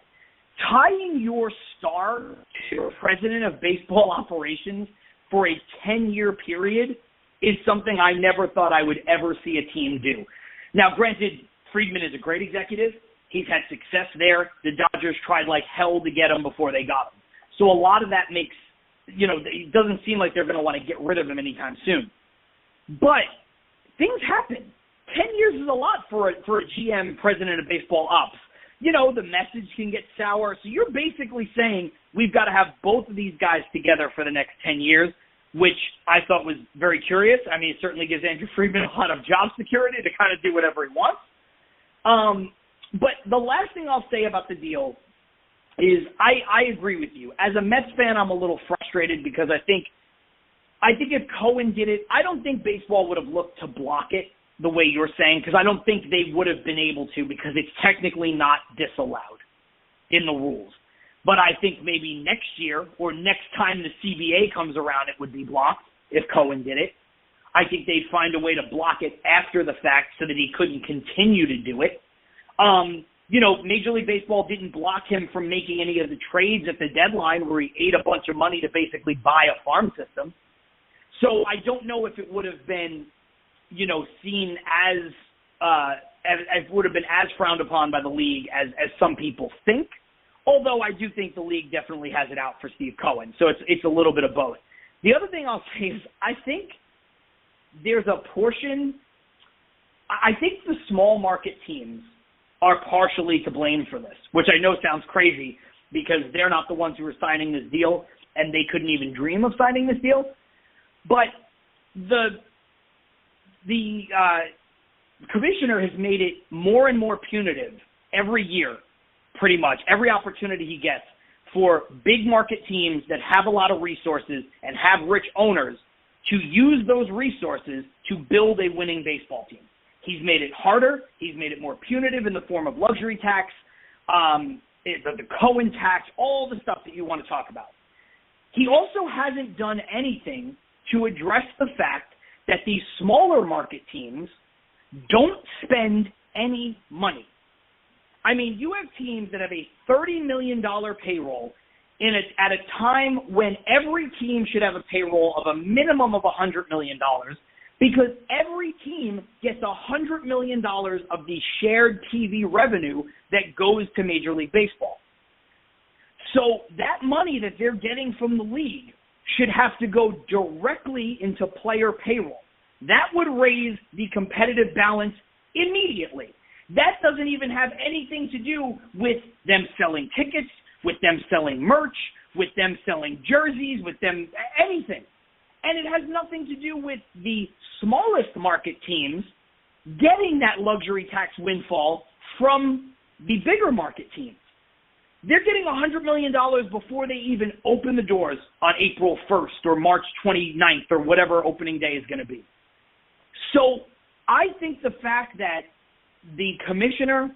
tying your star to president of baseball operations for a 10-year period is something I never thought I would ever see a team do. Now, granted, Friedman is a great executive. He's had success there. The Dodgers tried like hell to get him before they got him. So a lot of that makes, it doesn't seem like they're going to want to get rid of him anytime soon. But things happen. 10 years is a lot for a GM, president of baseball ops. The message can get sour. So you're basically saying we've got to have both of these guys together for the next 10 years, which I thought was very curious. I mean, it certainly gives Andrew Friedman a lot of job security to kind of do whatever he wants. But the last thing I'll say about the deal is I agree with you. As a Mets fan, I'm a little frustrated because I think if Cohen did it, I don't think baseball would have looked to block it the way you're saying, because I don't think they would have been able to, because it's technically not disallowed in the rules. But I think maybe next year or next time the CBA comes around, it would be blocked if Cohen did it. I think they'd find a way to block it after the fact so that he couldn't continue to do it. Major League Baseball didn't block him from making any of the trades at the deadline where he ate a bunch of money to basically buy a farm system. So I don't know if it would have been, seen as would have been as frowned upon by the league as some people think. Although I do think the league definitely has it out for Steve Cohen. So it's a little bit of both. The other thing I'll say is I think there's a portion – I think the small market teams are partially to blame for this, which I know sounds crazy because they're not the ones who are signing this deal and they couldn't even dream of signing this deal. But the commissioner has made it more and more punitive every year, pretty much, every opportunity he gets for big market teams that have a lot of resources and have rich owners to use those resources to build a winning baseball team. He's made it harder. He's made it more punitive in the form of luxury tax, the Cohen tax, all the stuff that you want to talk about. He also hasn't done anything to address the fact that these smaller market teams don't spend any money. I mean, you have teams that have a $30 million payroll at a time when every team should have a payroll of a minimum of $100 million because every team gets $100 million of the shared TV revenue that goes to Major League Baseball. So that money that they're getting from the league should have to go directly into player payroll. That would raise the competitive balance immediately. That doesn't even have anything to do with them selling tickets, with them selling merch, with them selling jerseys, with them anything. And it has nothing to do with the smallest market teams getting that luxury tax windfall from the bigger market teams. They're getting $100 million before they even open the doors on April 1st or March 29th or whatever opening day is going to be. So I think the fact that the commissioner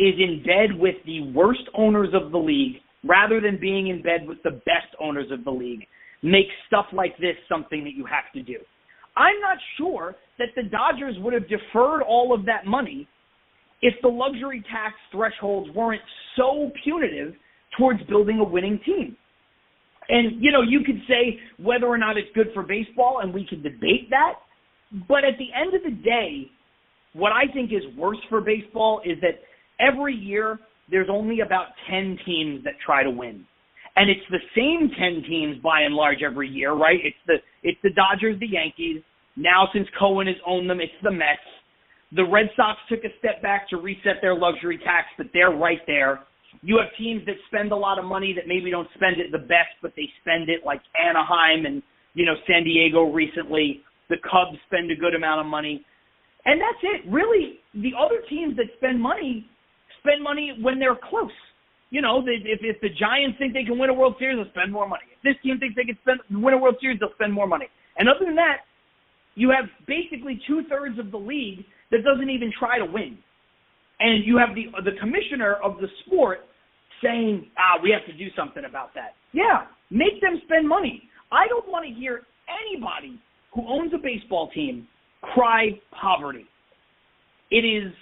is in bed with the worst owners of the league rather than being in bed with the best owners of the league makes stuff like this something that you have to do. I'm not sure that the Dodgers would have deferred all of that money if the luxury tax thresholds weren't so punitive towards building a winning team. And, you could say whether or not it's good for baseball, and we could debate that. But at the end of the day, what I think is worse for baseball is that every year there's only about 10 teams that try to win. And it's the same 10 teams by and large every year, right? It's the Dodgers, the Yankees. Now, since Cohen has owned them, it's the Mets. The Red Sox took a step back to reset their luxury tax, but they're right there. You have teams that spend a lot of money that maybe don't spend it the best, but they spend it, like Anaheim and, San Diego recently. The Cubs spend a good amount of money. And that's it. Really, the other teams that spend money when they're close. If the Giants think they can win a World Series, they'll spend more money. If this team thinks they can win a World Series, they'll spend more money. And other than that, you have basically 2/3 of the league that doesn't even try to win. And you have the commissioner of the sport saying, we have to do something about that. Yeah, make them spend money. I don't want to hear anybody who owns a baseball team cry poverty. It is,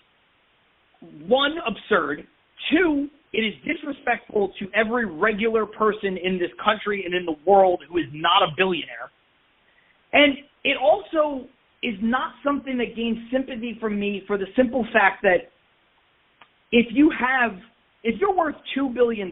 one, absurd. Two, It is disrespectful to every regular person in this country and in the world who is not a billionaire. And it also is not something that gains sympathy from me for the simple fact that if you're worth $2 billion,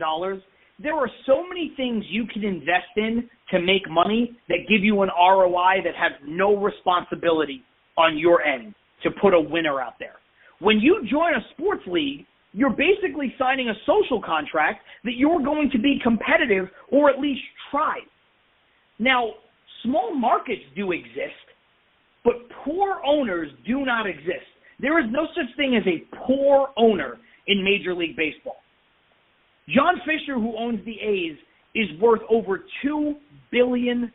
there are so many things you can invest in to make money that give you an ROI that have no responsibility on your end to put a winner out there. When you join a sports league, you're basically signing a social contract that you're going to be competitive or at least try. Now, small markets do exist, but poor owners do not exist. There is no such thing as a poor owner in Major League Baseball. John Fisher, who owns the A's, is worth over $2 billion.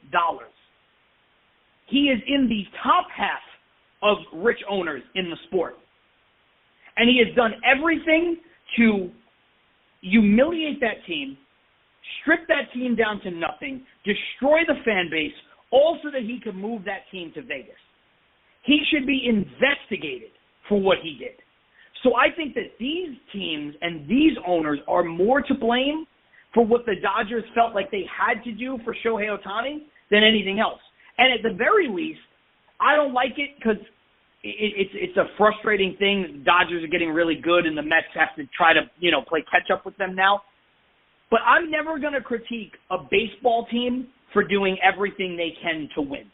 He is in the top half of rich owners in the sport. And he has done everything to humiliate that team, strip that team down to nothing, destroy the fan base, all so that he could move that team to Vegas. He should be investigated for what he did. So I think that these teams and these owners are more to blame for what the Dodgers felt like they had to do for Shohei Ohtani than anything else. And at the very least, I don't like it because it's a frustrating thing. The Dodgers are getting really good, and the Mets have to try to, play catch-up with them now. But I'm never going to critique a baseball team for doing everything they can to win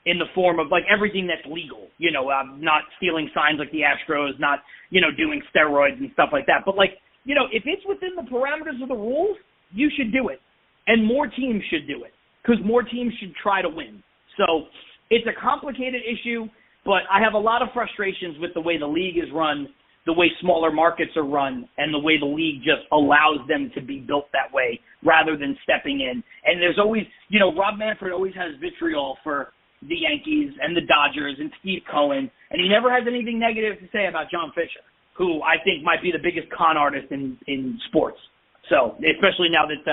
in the form of, everything that's legal. Not stealing signs like the Astros, not, doing steroids and stuff like that. But, if it's within the parameters of the rules, you should do it. And more teams should do it because more teams should try to win. So it's a complicated issue. But I have a lot of frustrations with the way the league is run, the way smaller markets are run, and the way the league just allows them to be built that way rather than stepping in. And there's always, Rob Manfred always has vitriol for the Yankees and the Dodgers and Steve Cohen, and he never has anything negative to say about John Fisher, who I think might be the biggest con artist in sports. So, especially now that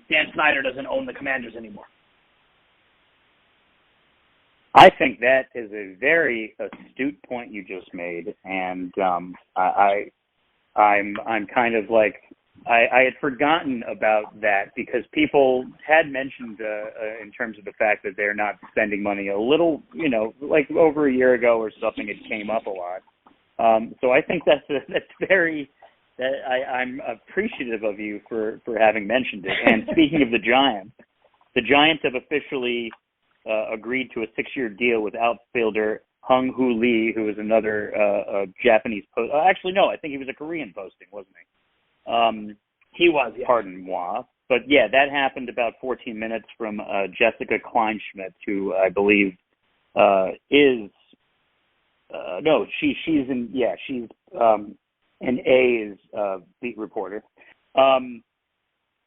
Dan Snyder doesn't own the Commanders anymore. I think that is a very astute point you just made, and I'm kind of like I had forgotten about that because people had mentioned in terms of the fact that they're not spending money a little, like over a year ago or something. It came up a lot, so I think that's very. I'm appreciative of you for having mentioned it. And speaking of the Giants have officially agreed to a 6-year deal with outfielder Hung Hoo Lee, who is another Japanese post. Actually, no, I think he was a Korean posting, wasn't he? He was, yes. Pardon moi. But, yeah, that happened about 14 minutes from Jessica Kleinschmidt, who I believe is she's an A's beat reporter.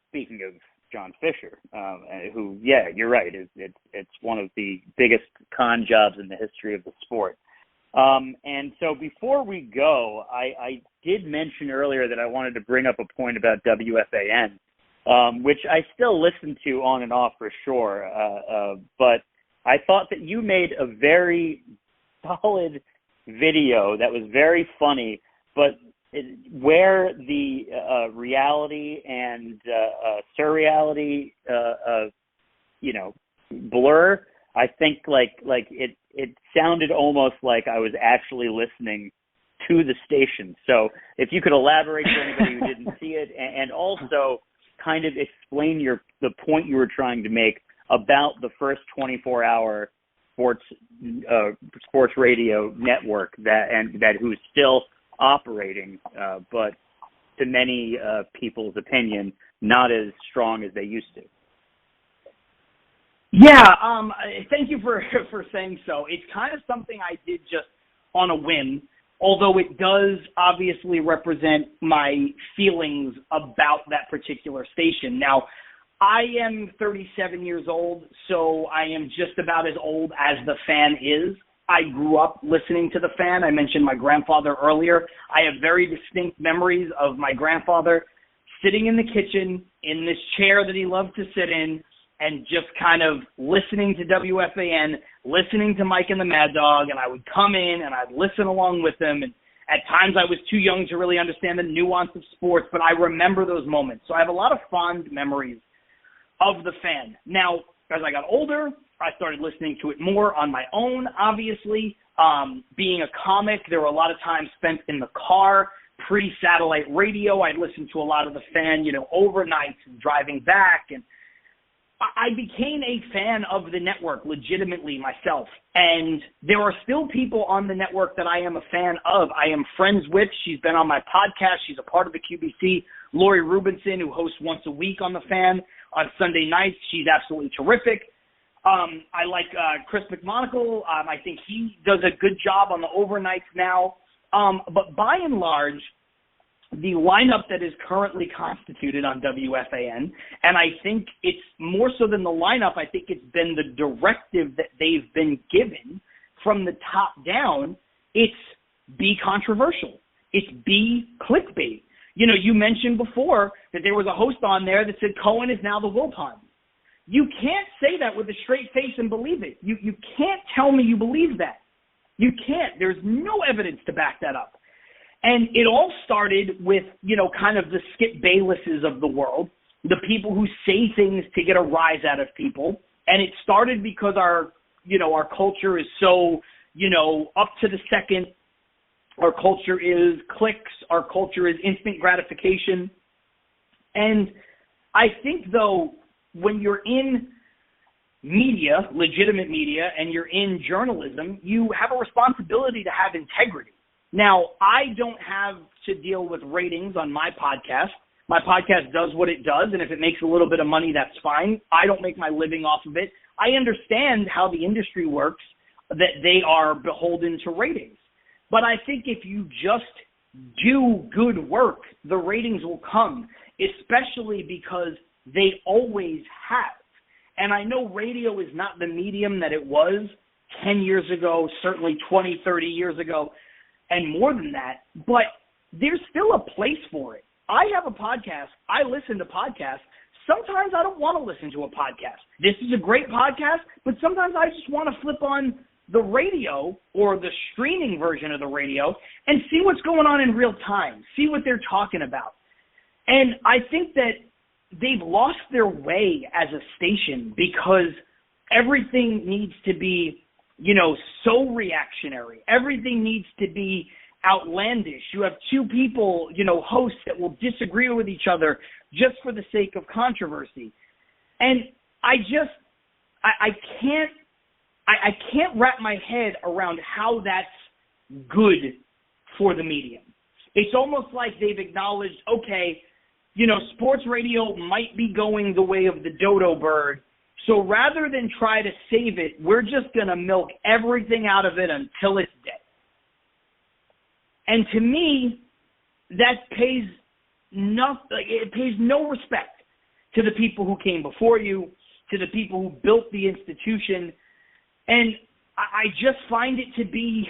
Speaking of John Fisher, who, yeah, you're right, it's one of the biggest con jobs in the history of the sport. And so before we go, I did mention earlier that I wanted to bring up a point about WFAN, which I still listen to on and off for sure, but I thought that you made a very solid video that was very funny, but where the reality and surreality, blur, I think like it sounded almost like I was actually listening to the station. So if you could elaborate for anybody who didn't see it, and also kind of explain the point you were trying to make about the first 24-hour sports radio network that who's still operating, but to many people's opinion, not as strong as they used to. Yeah, thank you for saying so. It's kind of something I did just on a whim, although it does obviously represent my feelings about that particular station. Now, I am 37 years old, so I am just about as old as the Fan is. I grew up listening to the Fan. I mentioned my grandfather earlier. I have very distinct memories of my grandfather sitting in the kitchen in this chair that he loved to sit in and just kind of listening to WFAN, listening to Mike and the Mad Dog, and I would come in and I'd listen along with him, and At times I was too young to really understand the nuance of sports, but I remember those moments. So I have a lot of fond memories of the Fan. Now, as I got older, I started listening to it more on my own, obviously. Being a comic, there were a lot of times spent in the car, pre-satellite radio. I'd listen to a lot of the Fan, overnights and driving back. And I became a fan of the network legitimately myself. And there are still people on the network that I am a fan of. I am friends with. She's been on my podcast. She's a part of the QBC. Lori Rubinson, who hosts once a week on the Fan on Sunday nights. She's absolutely terrific. I like Chris McMonagle. I think he does a good job on the overnights now. But by and large, the lineup that is currently constituted on WFAN, and I think it's more so than the lineup, I think it's been the directive that they've been given from the top down. It's be controversial. It's be clickbait. You mentioned before that there was a host on there that said Cohen is now the Wilpon. You can't say that with a straight face and believe it. You can't tell me you believe that. You can't. There's no evidence to back that up. And it all started with, kind of the Skip Baylesses of the world, the people who say things to get a rise out of people. And it started because our culture is so, up to the second. Our culture is clicks. Our culture is instant gratification. And I think, though, when you're in media, legitimate media, and you're in journalism, you have a responsibility to have integrity. Now, I don't have to deal with ratings on my podcast. My podcast does what it does, and if it makes a little bit of money, that's fine. I don't make my living off of it. I understand how the industry works, that they are beholden to ratings. But I think if you just do good work, the ratings will come, especially because they always have. And I know radio is not the medium that it was 10 years ago, certainly 20, 30 years ago, and more than that, but there's still a place for it. I have a podcast. I listen to podcasts. Sometimes I don't want to listen to a podcast. This is a great podcast, but sometimes I just want to flip on the radio or the streaming version of the radio and see what's going on in real time, see what they're talking about. And I think that they've lost their way as a station because everything needs to be, so reactionary. Everything needs to be outlandish. You have two people, hosts that will disagree with each other just for the sake of controversy. And I can't wrap my head around how that's good for the medium. It's almost like they've acknowledged, okay, sports radio might be going the way of the dodo bird. So rather than try to save it, we're just going to milk everything out of it until it's dead. And to me, that pays no respect to the people who came before you, to the people who built the institution. And I just find it to be,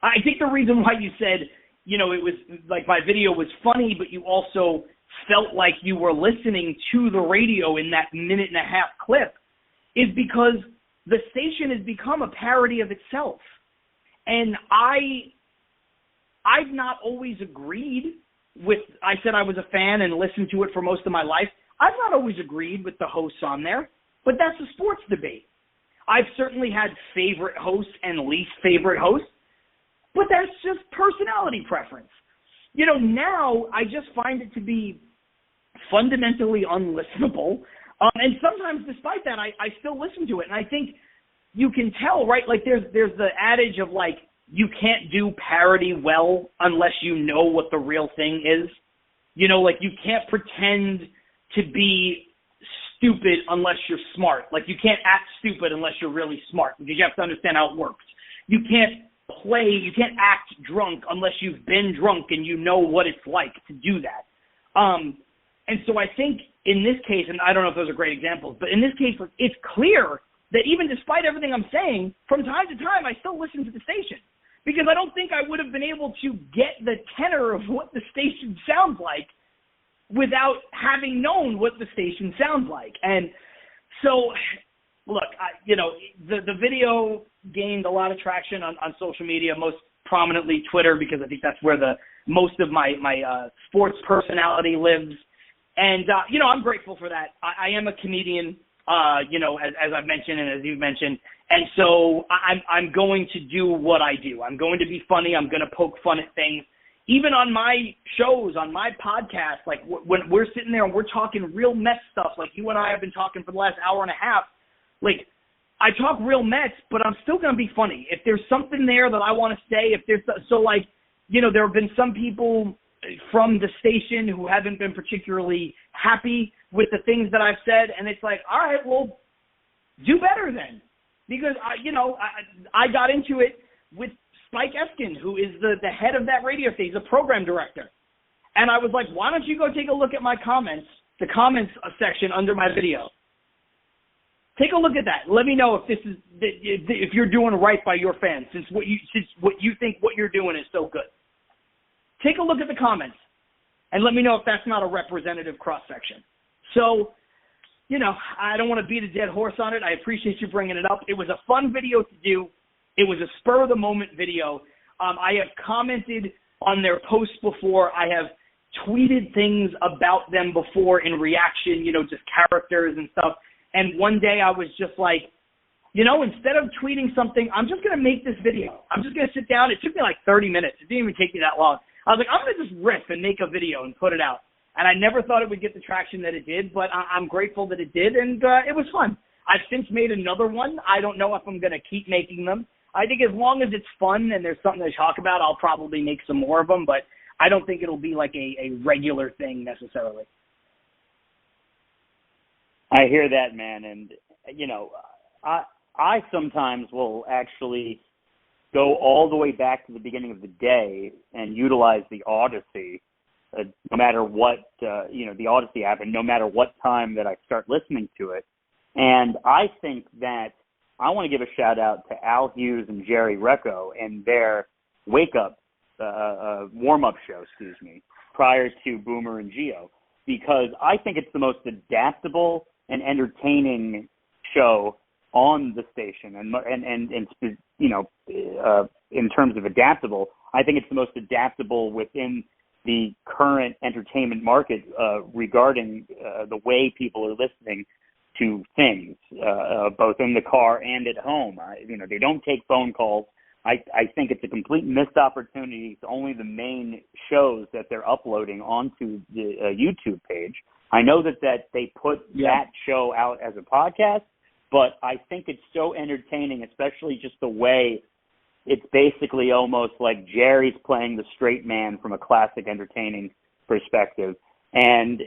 I think the reason why you said, it was like my video was funny, but you also felt like you were listening to the radio in that minute and a half clip is because the station has become a parody of itself. And I've not always agreed with, I said I was a fan and listened to it for most of my life. I've not always agreed with the hosts on there, but that's a sports debate. I've certainly had favorite hosts and least favorite hosts, but that's just personality preference. Now I just find it to be fundamentally unlistenable. And sometimes despite that, I still listen to it. And I think you can tell, right? Like there's the adage of like, you can't do parody well unless you know what the real thing is. Like you can't pretend to be stupid unless you're smart. Like you can't act stupid unless you're really smart because you have to understand how it works. You can't act drunk unless you've been drunk and you know what it's like to do that. And so I think in this case, and I don't know if those are great examples, but in this case, it's clear that even despite everything I'm saying, from time to time, I still listen to the station because I don't think I would have been able to get the tenor of what the station sounds like without having known what the station sounds like. And so, look, the video gained a lot of traction on social media. Most prominently Twitter, because I think that's where most of my sports personality lives. And, I'm grateful for that. I am a comedian, as I've mentioned and as you've mentioned. And so I'm going to do what I do. I'm going to be funny. I'm going to poke fun at things. Even on my shows, on my podcast, like when we're sitting there and we're talking real Mets stuff, like you and I have been talking for the last hour and a half, like I talk real Mets, but I'm still going to be funny. If there's something there that I want to say, there have been some people from the station who haven't been particularly happy with the things that I've said, and it's like, all right, well, do better then. Because, I got into it with Spike Eskin, who is the head of that radio station, the program director. And I was like, why don't you go take a look at my comments, the comments section under my video. Take a look at that. Let me know if you're doing right by your fans, since what you think what you're doing is so good. Take a look at the comments and let me know if that's not a representative cross-section. So, I don't want to beat a dead horse on it. I appreciate you bringing it up. It was a fun video to do. It was a spur-of-the-moment video. I have commented on their posts before. I have tweeted things about them before in reaction, just characters and stuff. And one day I was just like, instead of tweeting something, I'm just going to make this video. I'm just going to sit down. It took me like 30 minutes. It didn't even take me that long. I was like, I'm going to just riff and make a video and put it out. And I never thought it would get the traction that it did, but I'm grateful that it did, and it was fun. I've since made another one. I don't know if I'm going to keep making them. I think as long as it's fun and there's something to talk about, I'll probably make some more of them, but I don't think it'll be like a regular thing necessarily. I hear that, man, and, I sometimes will actually go all the way back to the beginning of the day and utilize the Odyssey, no matter what, the Odyssey app, and no matter what time that I start listening to it. And I think that I want to give a shout out to Al Hughes and Jerry Recco and their wake-up, warm-up show, prior to Boomer and Geo, because I think it's the most adaptable and entertaining show on the station, and in terms of adaptable, I think it's the most adaptable within the current entertainment market regarding the way people are listening to things, both in the car and at home. They don't take phone calls. I think it's a complete missed opportunity. It's only the main shows that they're uploading onto the YouTube page. I know that they put that show out as a podcast, but I think it's so entertaining, especially just the way it's basically almost like Jerry's playing the straight man from a classic entertaining perspective. And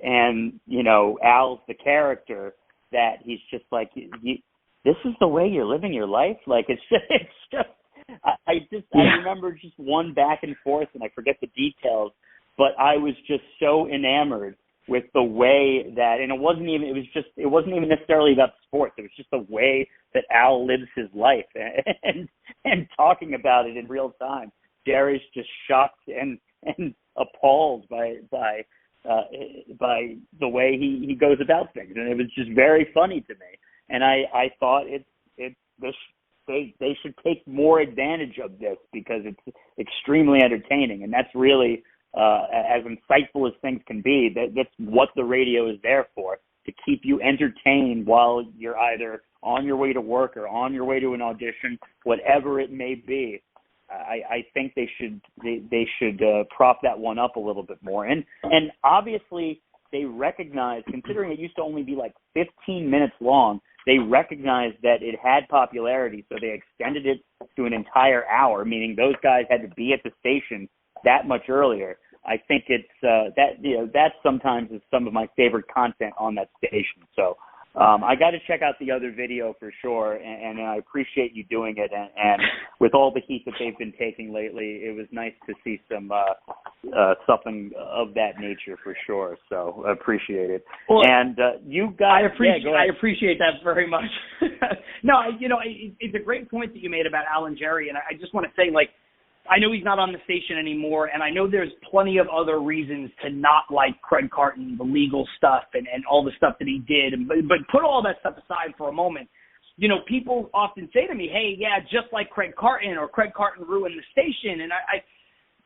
Al's the character that he's just like, this is the way you're living your life? Like, it's just I remember just one back and forth, and I forget the details, but I was just so enamored with the way that, and it wasn't even necessarily about sports. It was just the way that Al lives his life and talking about it in real time. Jerry's just shocked and appalled by the way he goes about things, and it was just very funny to me. And I thought they should take more advantage of this because it's extremely entertaining, and that's really as insightful as things can be. That's what the radio is there for, to keep you entertained while you're either on your way to work or on your way to an audition, whatever it may be. I think they should prop that one up a little bit more. And obviously they recognize, considering it used to only be like 15 minutes long, they recognized that it had popularity, so they extended it to an entire hour, meaning those guys had to be at the station that much earlier. I think it's that sometimes is some of my favorite content on that station. So I got to check out the other video for sure, and I appreciate you doing it. And with all the heat that they've been taking lately, it was nice to see some something of that nature for sure. So I appreciate it. Well, and you guys, I appreciate that very much. No, it's a great point that you made about Al and Jerry, and I just want to say, like, I know he's not on the station anymore, and I know there's plenty of other reasons to not like Craig Carton, the legal stuff and all the stuff that he did. But put all that stuff aside for a moment. people often say to me, hey, yeah, just like Craig Carton, or Craig Carton ruined the station. And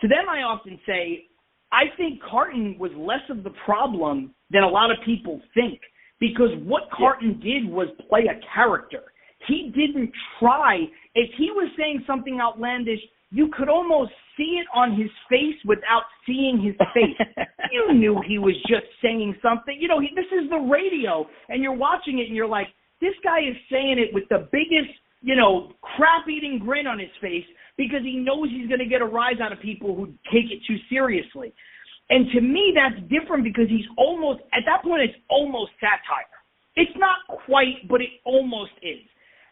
to them, I often say, I think Carton was less of the problem than a lot of people think, because what Carton did was play a character. He didn't try. If he was saying something outlandish, you could almost see it on his face without seeing his face. You knew he was just saying something. This is the radio, and you're watching it, and you're like, this guy is saying it with the biggest, crap-eating grin on his face, because he knows he's going to get a rise out of people who take it too seriously. And to me, that's different, because he's almost, at that point, it's almost satire. It's not quite, but it almost is.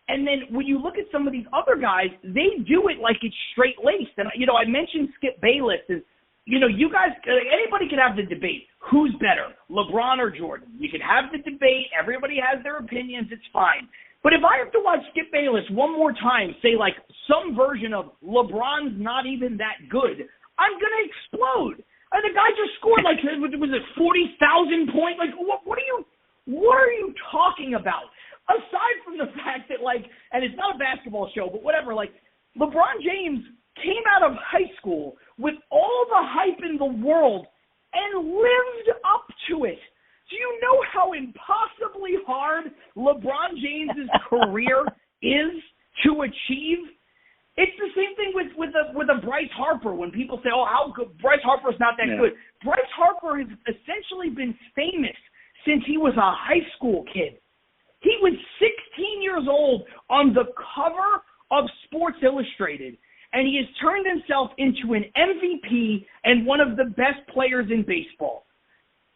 And then when you look at some of these other guys, they do it like it's straight-laced. And, I mentioned Skip Bayless. And, you guys, anybody can have the debate. Who's better, LeBron or Jordan? You can have the debate. Everybody has their opinions. It's fine. But if I have to watch Skip Bayless one more time say, like, some version of LeBron's not even that good, I'm going to explode. And the guy just scored, like, was it 40,000 points? Like, what are you talking about? Aside from the fact that, like, and it's not a basketball show, but whatever, like, LeBron James came out of high school with all the hype in the world and lived up to it. Do you know how impossibly hard LeBron James's career is to achieve? It's the same thing with a Bryce Harper. When people say, oh, how good, Bryce Harper's not that good. Bryce Harper has essentially been famous since he was a high school kid. He was 16 years old on the cover of Sports Illustrated, and he has turned himself into an MVP and one of the best players in baseball.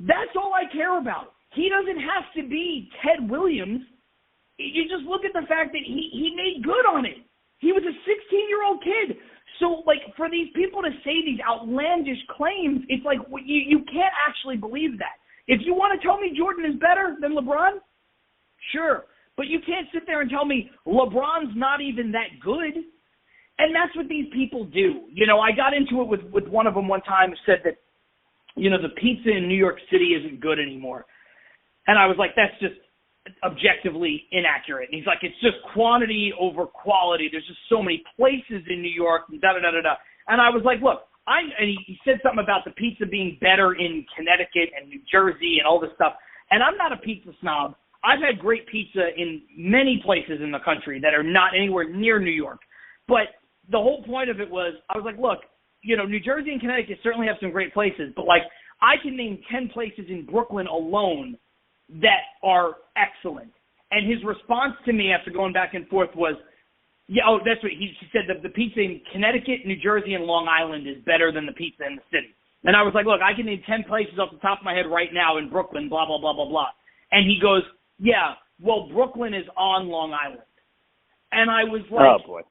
That's all I care about. He doesn't have to be Ted Williams. You just look at the fact that he made good on it. He was a 16-year-old kid. So, like, for these people to say these outlandish claims, it's like you can't actually believe that. If you want to tell me Jordan is better than LeBron, sure. But you can't sit there and tell me LeBron's not even that good. And that's what these people do. I got into it with one of them one time who said that, the pizza in New York City isn't good anymore. And I was like, that's just objectively inaccurate. And he's like, it's just quantity over quality. There's just so many places in New York, and da-da-da-da-da. And I was like, look, and he said something about the pizza being better in Connecticut and New Jersey and all this stuff. And I'm not a pizza snob. I've had great pizza in many places in the country that are not anywhere near New York. But the whole point of it was, I was like, look, New Jersey and Connecticut certainly have some great places, but, like, I can name 10 places in Brooklyn alone that are excellent. And his response to me after going back and forth was, that's what he said, that the pizza in Connecticut, New Jersey, and Long Island is better than the pizza in the city. And I was like, look, I can name 10 places off the top of my head right now in Brooklyn, blah, blah, blah, blah, blah. And he goes, yeah, well, Brooklyn is on Long Island. And I was like, oh, boy.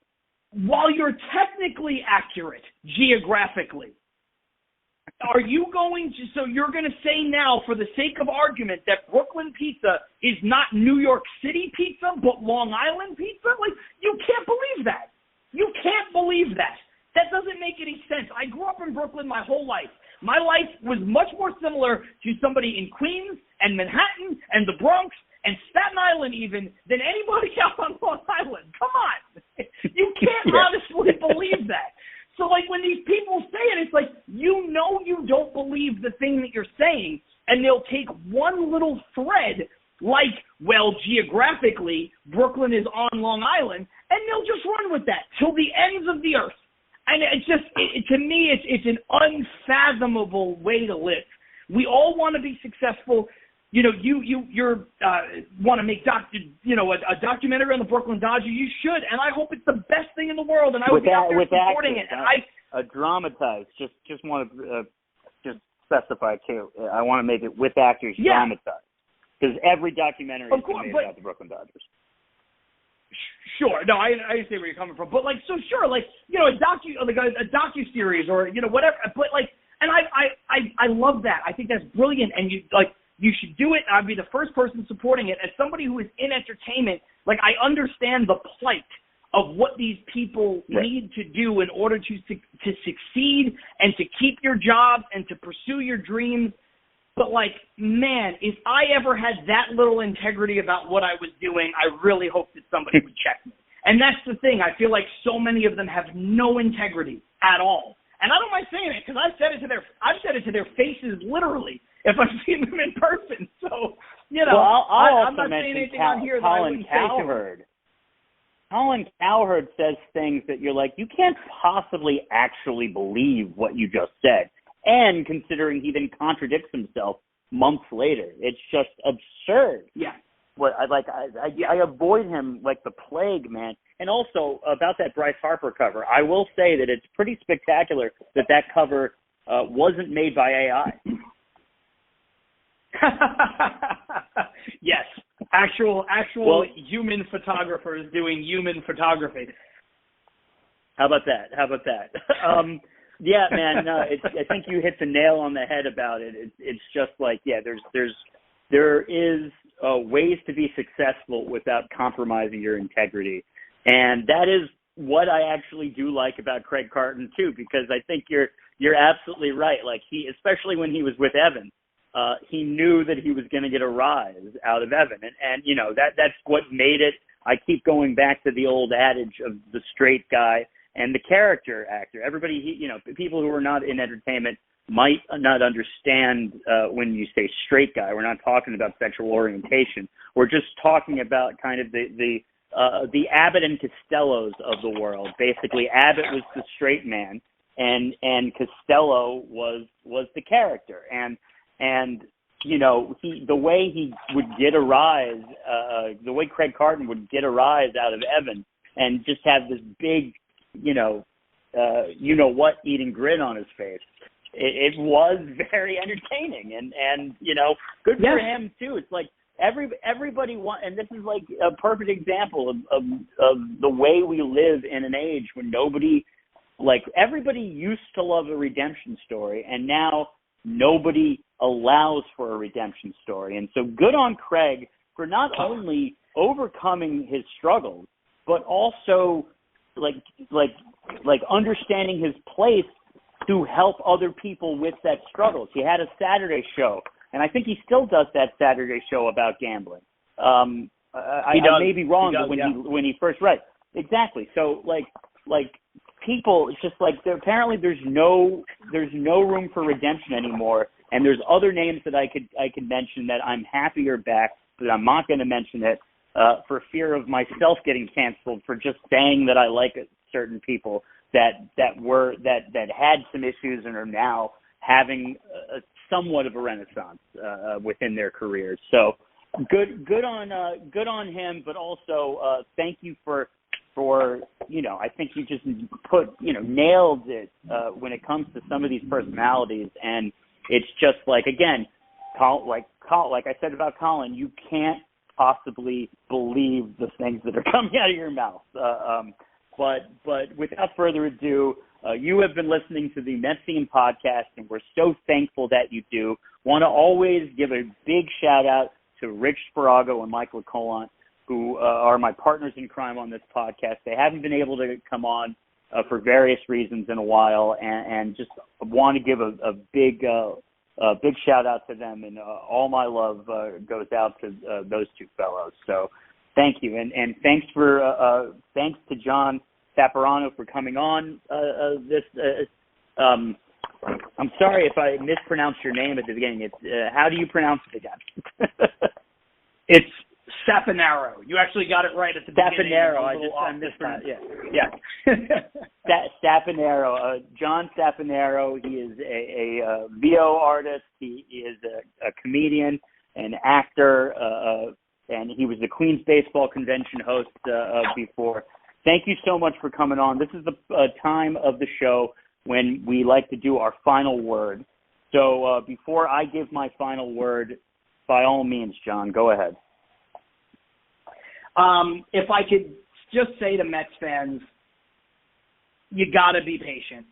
While you're technically accurate geographically, are you going to, so you're going to say now, for the sake of argument, that Brooklyn pizza is not New York City pizza, but Long Island pizza? Like, you can't believe that. You can't believe that. That doesn't make any sense. I grew up in Brooklyn my whole life. My life was much more similar to somebody in Queens and Manhattan and the Bronx and Staten Island even than anybody else on Long Island. Come on. You can't honestly believe that. So, like, when these people say it, it's like, you don't believe the thing that you're saying, and they'll take one little thread, like, well, geographically, Brooklyn is on Long Island, and they'll just run with that till the ends of the earth. And it's just, to me, it's an unfathomable way to live. We all want to be successful. You want to make a documentary on the Brooklyn Dodgers. You should, and I hope it's the best thing in the world. And I would be out there supporting it. And dramatized. Just want to just specify too. I want to make it with actors dramatized, because every documentary is made about the Brooklyn Dodgers. Sure, no, I understand where you're coming from, but like, so sure, like, a docu-series or whatever, but like, and I love that. I think that's brilliant, and you should do it. I'd be the first person supporting it. As somebody who is in entertainment, like, I understand the plight of what these people need to do in order to succeed and to keep your jobs and to pursue your dreams. But, like, man, if I ever had that little integrity about what I was doing, I really hope that somebody would check me. And that's the thing. I feel like so many of them have no integrity at all. And I don't mind saying it because I've said it to their faces literally if I've seen them in person. So, you know, well, I'm not saying anything on here that I wouldn't say to him. Colin Cowherd says things that you're like, you can't possibly actually believe what you just said. And considering he then contradicts himself months later, it's just absurd. Yeah. What I avoid him like the plague, man. And also about that Bryce Harper cover, I will say that it's pretty spectacular that cover wasn't made by AI. Yes, actual human photographers doing human photography. How about that? Yeah, man. No, I think you hit the nail on the head about it. It's just like, yeah, there is ways to be successful without compromising your integrity, and that is what I actually do like about Craig Carton too, because I think you're absolutely right. Like especially when he was with Evan, he knew that he was going to get a rise out of Evan, and you know that's what made it. I keep going back to the old adage of the straight guy and the character actor. Everybody, people who are not in entertainment might not understand when you say straight guy. We're not talking about sexual orientation. We're just talking about kind of the Abbott and Costellos of the world. Basically, Abbott was the straight man, and Costello was the character. And the way he would get a rise, the way Craig Carton would get a rise out of Evan, and just have this big, eating grin on his face. It was very entertaining, and good for him too. It's like everybody and this is like a perfect example of the way we live in an age when everybody used to love a redemption story, and now nobody allows for a redemption story. And so good on Craig for not only overcoming his struggles, but also like understanding his place to help other people with that struggles. He had a Saturday show, and I think he still does that Saturday show about gambling. I may be wrong, but when he first exactly. So like people, it's just like apparently there's no room for redemption anymore, and there's other names that I could mention that I'm happier back, but I'm not going to mention it for fear of myself getting canceled for just saying that I like certain people that had some issues and are now having somewhat of a renaissance within their careers. So good on him, but also thank you for I think you just nailed it when it comes to some of these personalities, and it's just like, again, like I said about Colin, you can't possibly believe the things that are coming out of your mouth. But without further ado, you have been listening to the Metsian Podcast, and we're so thankful that you do. Want to always give a big shout out to Rich Sparago and Michael Colant, who are my partners in crime on this podcast. They haven't been able to come on for various reasons in a while, and just want to give a big shout out to them, and all my love goes out to those two fellows. So thank you, and thanks to John Saponaro for coming on this. I'm sorry if I mispronounced your name at the beginning. It's how do you pronounce it again? It's Saponaro. You actually got it right at the beginning. Saponaro. I mispronounced. Yeah. Saponaro. John Saponaro. He is a VO artist. He is a comedian, an actor, and he was the Queens Baseball Convention host before. Thank you so much for coming on. This is the time of the show when we like to do our final word. So before I give my final word, by all means, John, go ahead. If I could just say to Mets fans, you got to be patient.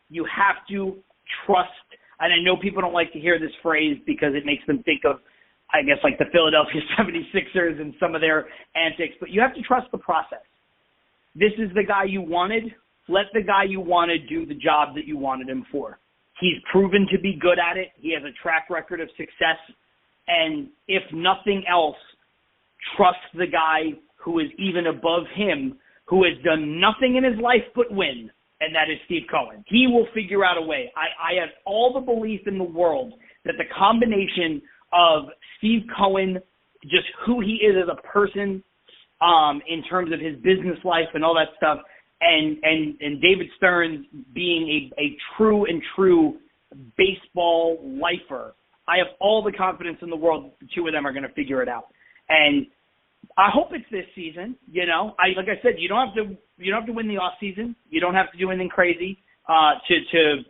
You have to trust. And I know people don't like to hear this phrase because it makes them think of, I guess, like the Philadelphia 76ers and some of their antics, but you have to trust the process. This is the guy you wanted. Let the guy you wanted do the job that you wanted him for. He's proven to be good at it. He has a track record of success. And if nothing else, trust the guy who is even above him, who has done nothing in his life but win, and that is Steve Cohen. He will figure out a way. I have all the belief in the world that the combination of Steve Cohen, just who he is as a person, in terms of his business life and all that stuff, and David Stearns being a true baseball lifer, I have all the confidence in the world that the two of them are going to figure it out. And I hope it's this season. Like I said, you don't have to win the off season. You don't have to do anything crazy to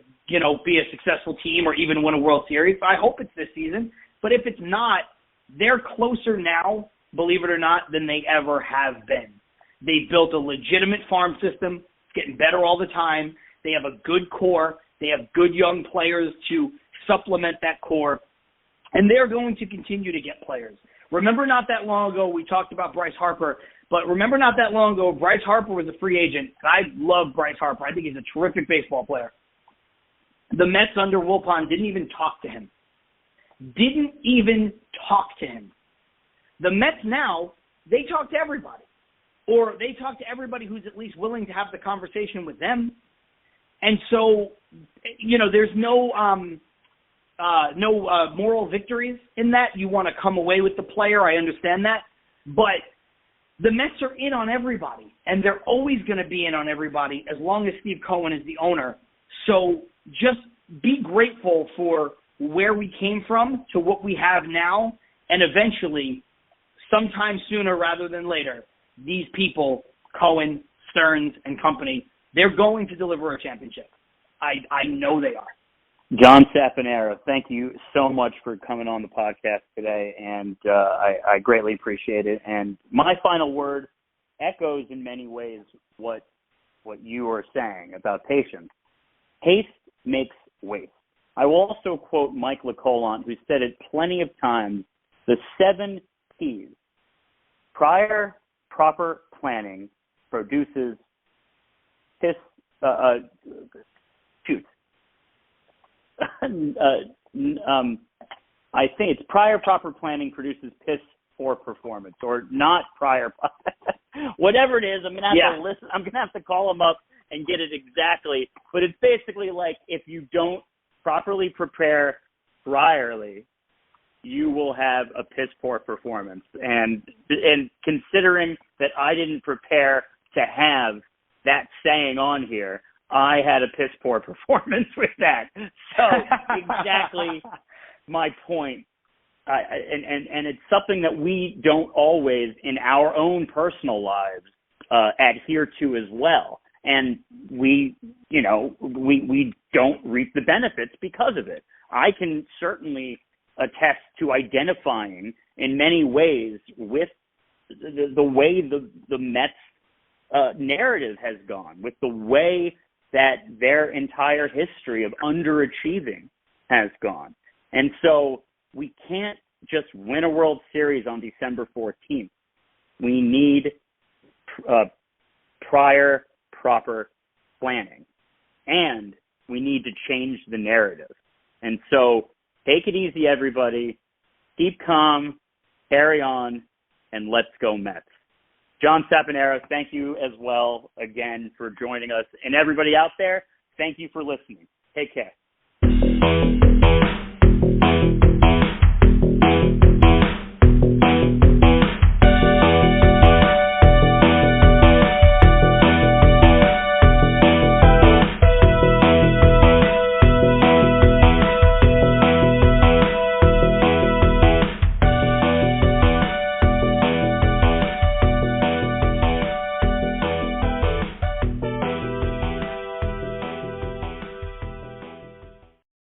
be a successful team or even win a World Series. I hope it's this season. But if it's not, they're closer now, believe it or not, than they ever have been. They built a legitimate farm system. It's getting better all the time. They have a good core. They have good young players to supplement that core. And they're going to continue to get players. Remember not that long ago we talked about Bryce Harper, but remember not that long ago Bryce Harper was a free agent. I love Bryce Harper. I think he's a terrific baseball player. The Mets under Wilpon didn't even talk to him. The Mets now, they talk to everybody. Or they talk to everybody who's at least willing to have the conversation with them. And so, there's no moral victories in that. You want to come away with the player. I understand that. But the Mets are in on everybody, and they're always going to be in on everybody as long as Steve Cohen is the owner. So just be grateful for where we came from to what we have now, and eventually, sometime sooner rather than later, these people, Cohen, Stearns, and company, they're going to deliver a championship. I know they are. John Saponaro, thank you so much for coming on the podcast today, and I greatly appreciate it. And my final word echoes in many ways what you are saying about patience. Haste makes waste. I will also quote Mike LeColant, who said it plenty of times, the 7 P's. Prior proper planning produces I think it's prior proper planning produces piss poor performance, or not prior, whatever it is. I'm gonna have to listen. I'm gonna have to call them up and get it exactly. But it's basically like if you don't properly prepare priorly, you will have a piss poor performance. And considering that I didn't prepare to have that saying on here, I had a piss poor performance with that. So exactly my point. And it's something that we don't always in our own personal lives adhere to as well. And we don't reap the benefits because of it. I can certainly attest to identifying in many ways with the way the Mets narrative has gone, with the way that their entire history of underachieving has gone. And so we can't just win a World Series on December 14th. We need prior proper planning, and we need to change the narrative. And so take it easy, everybody. Keep calm, carry on, and let's go Mets. John Saponaro, thank you as well again for joining us. And everybody out there, thank you for listening. Take care.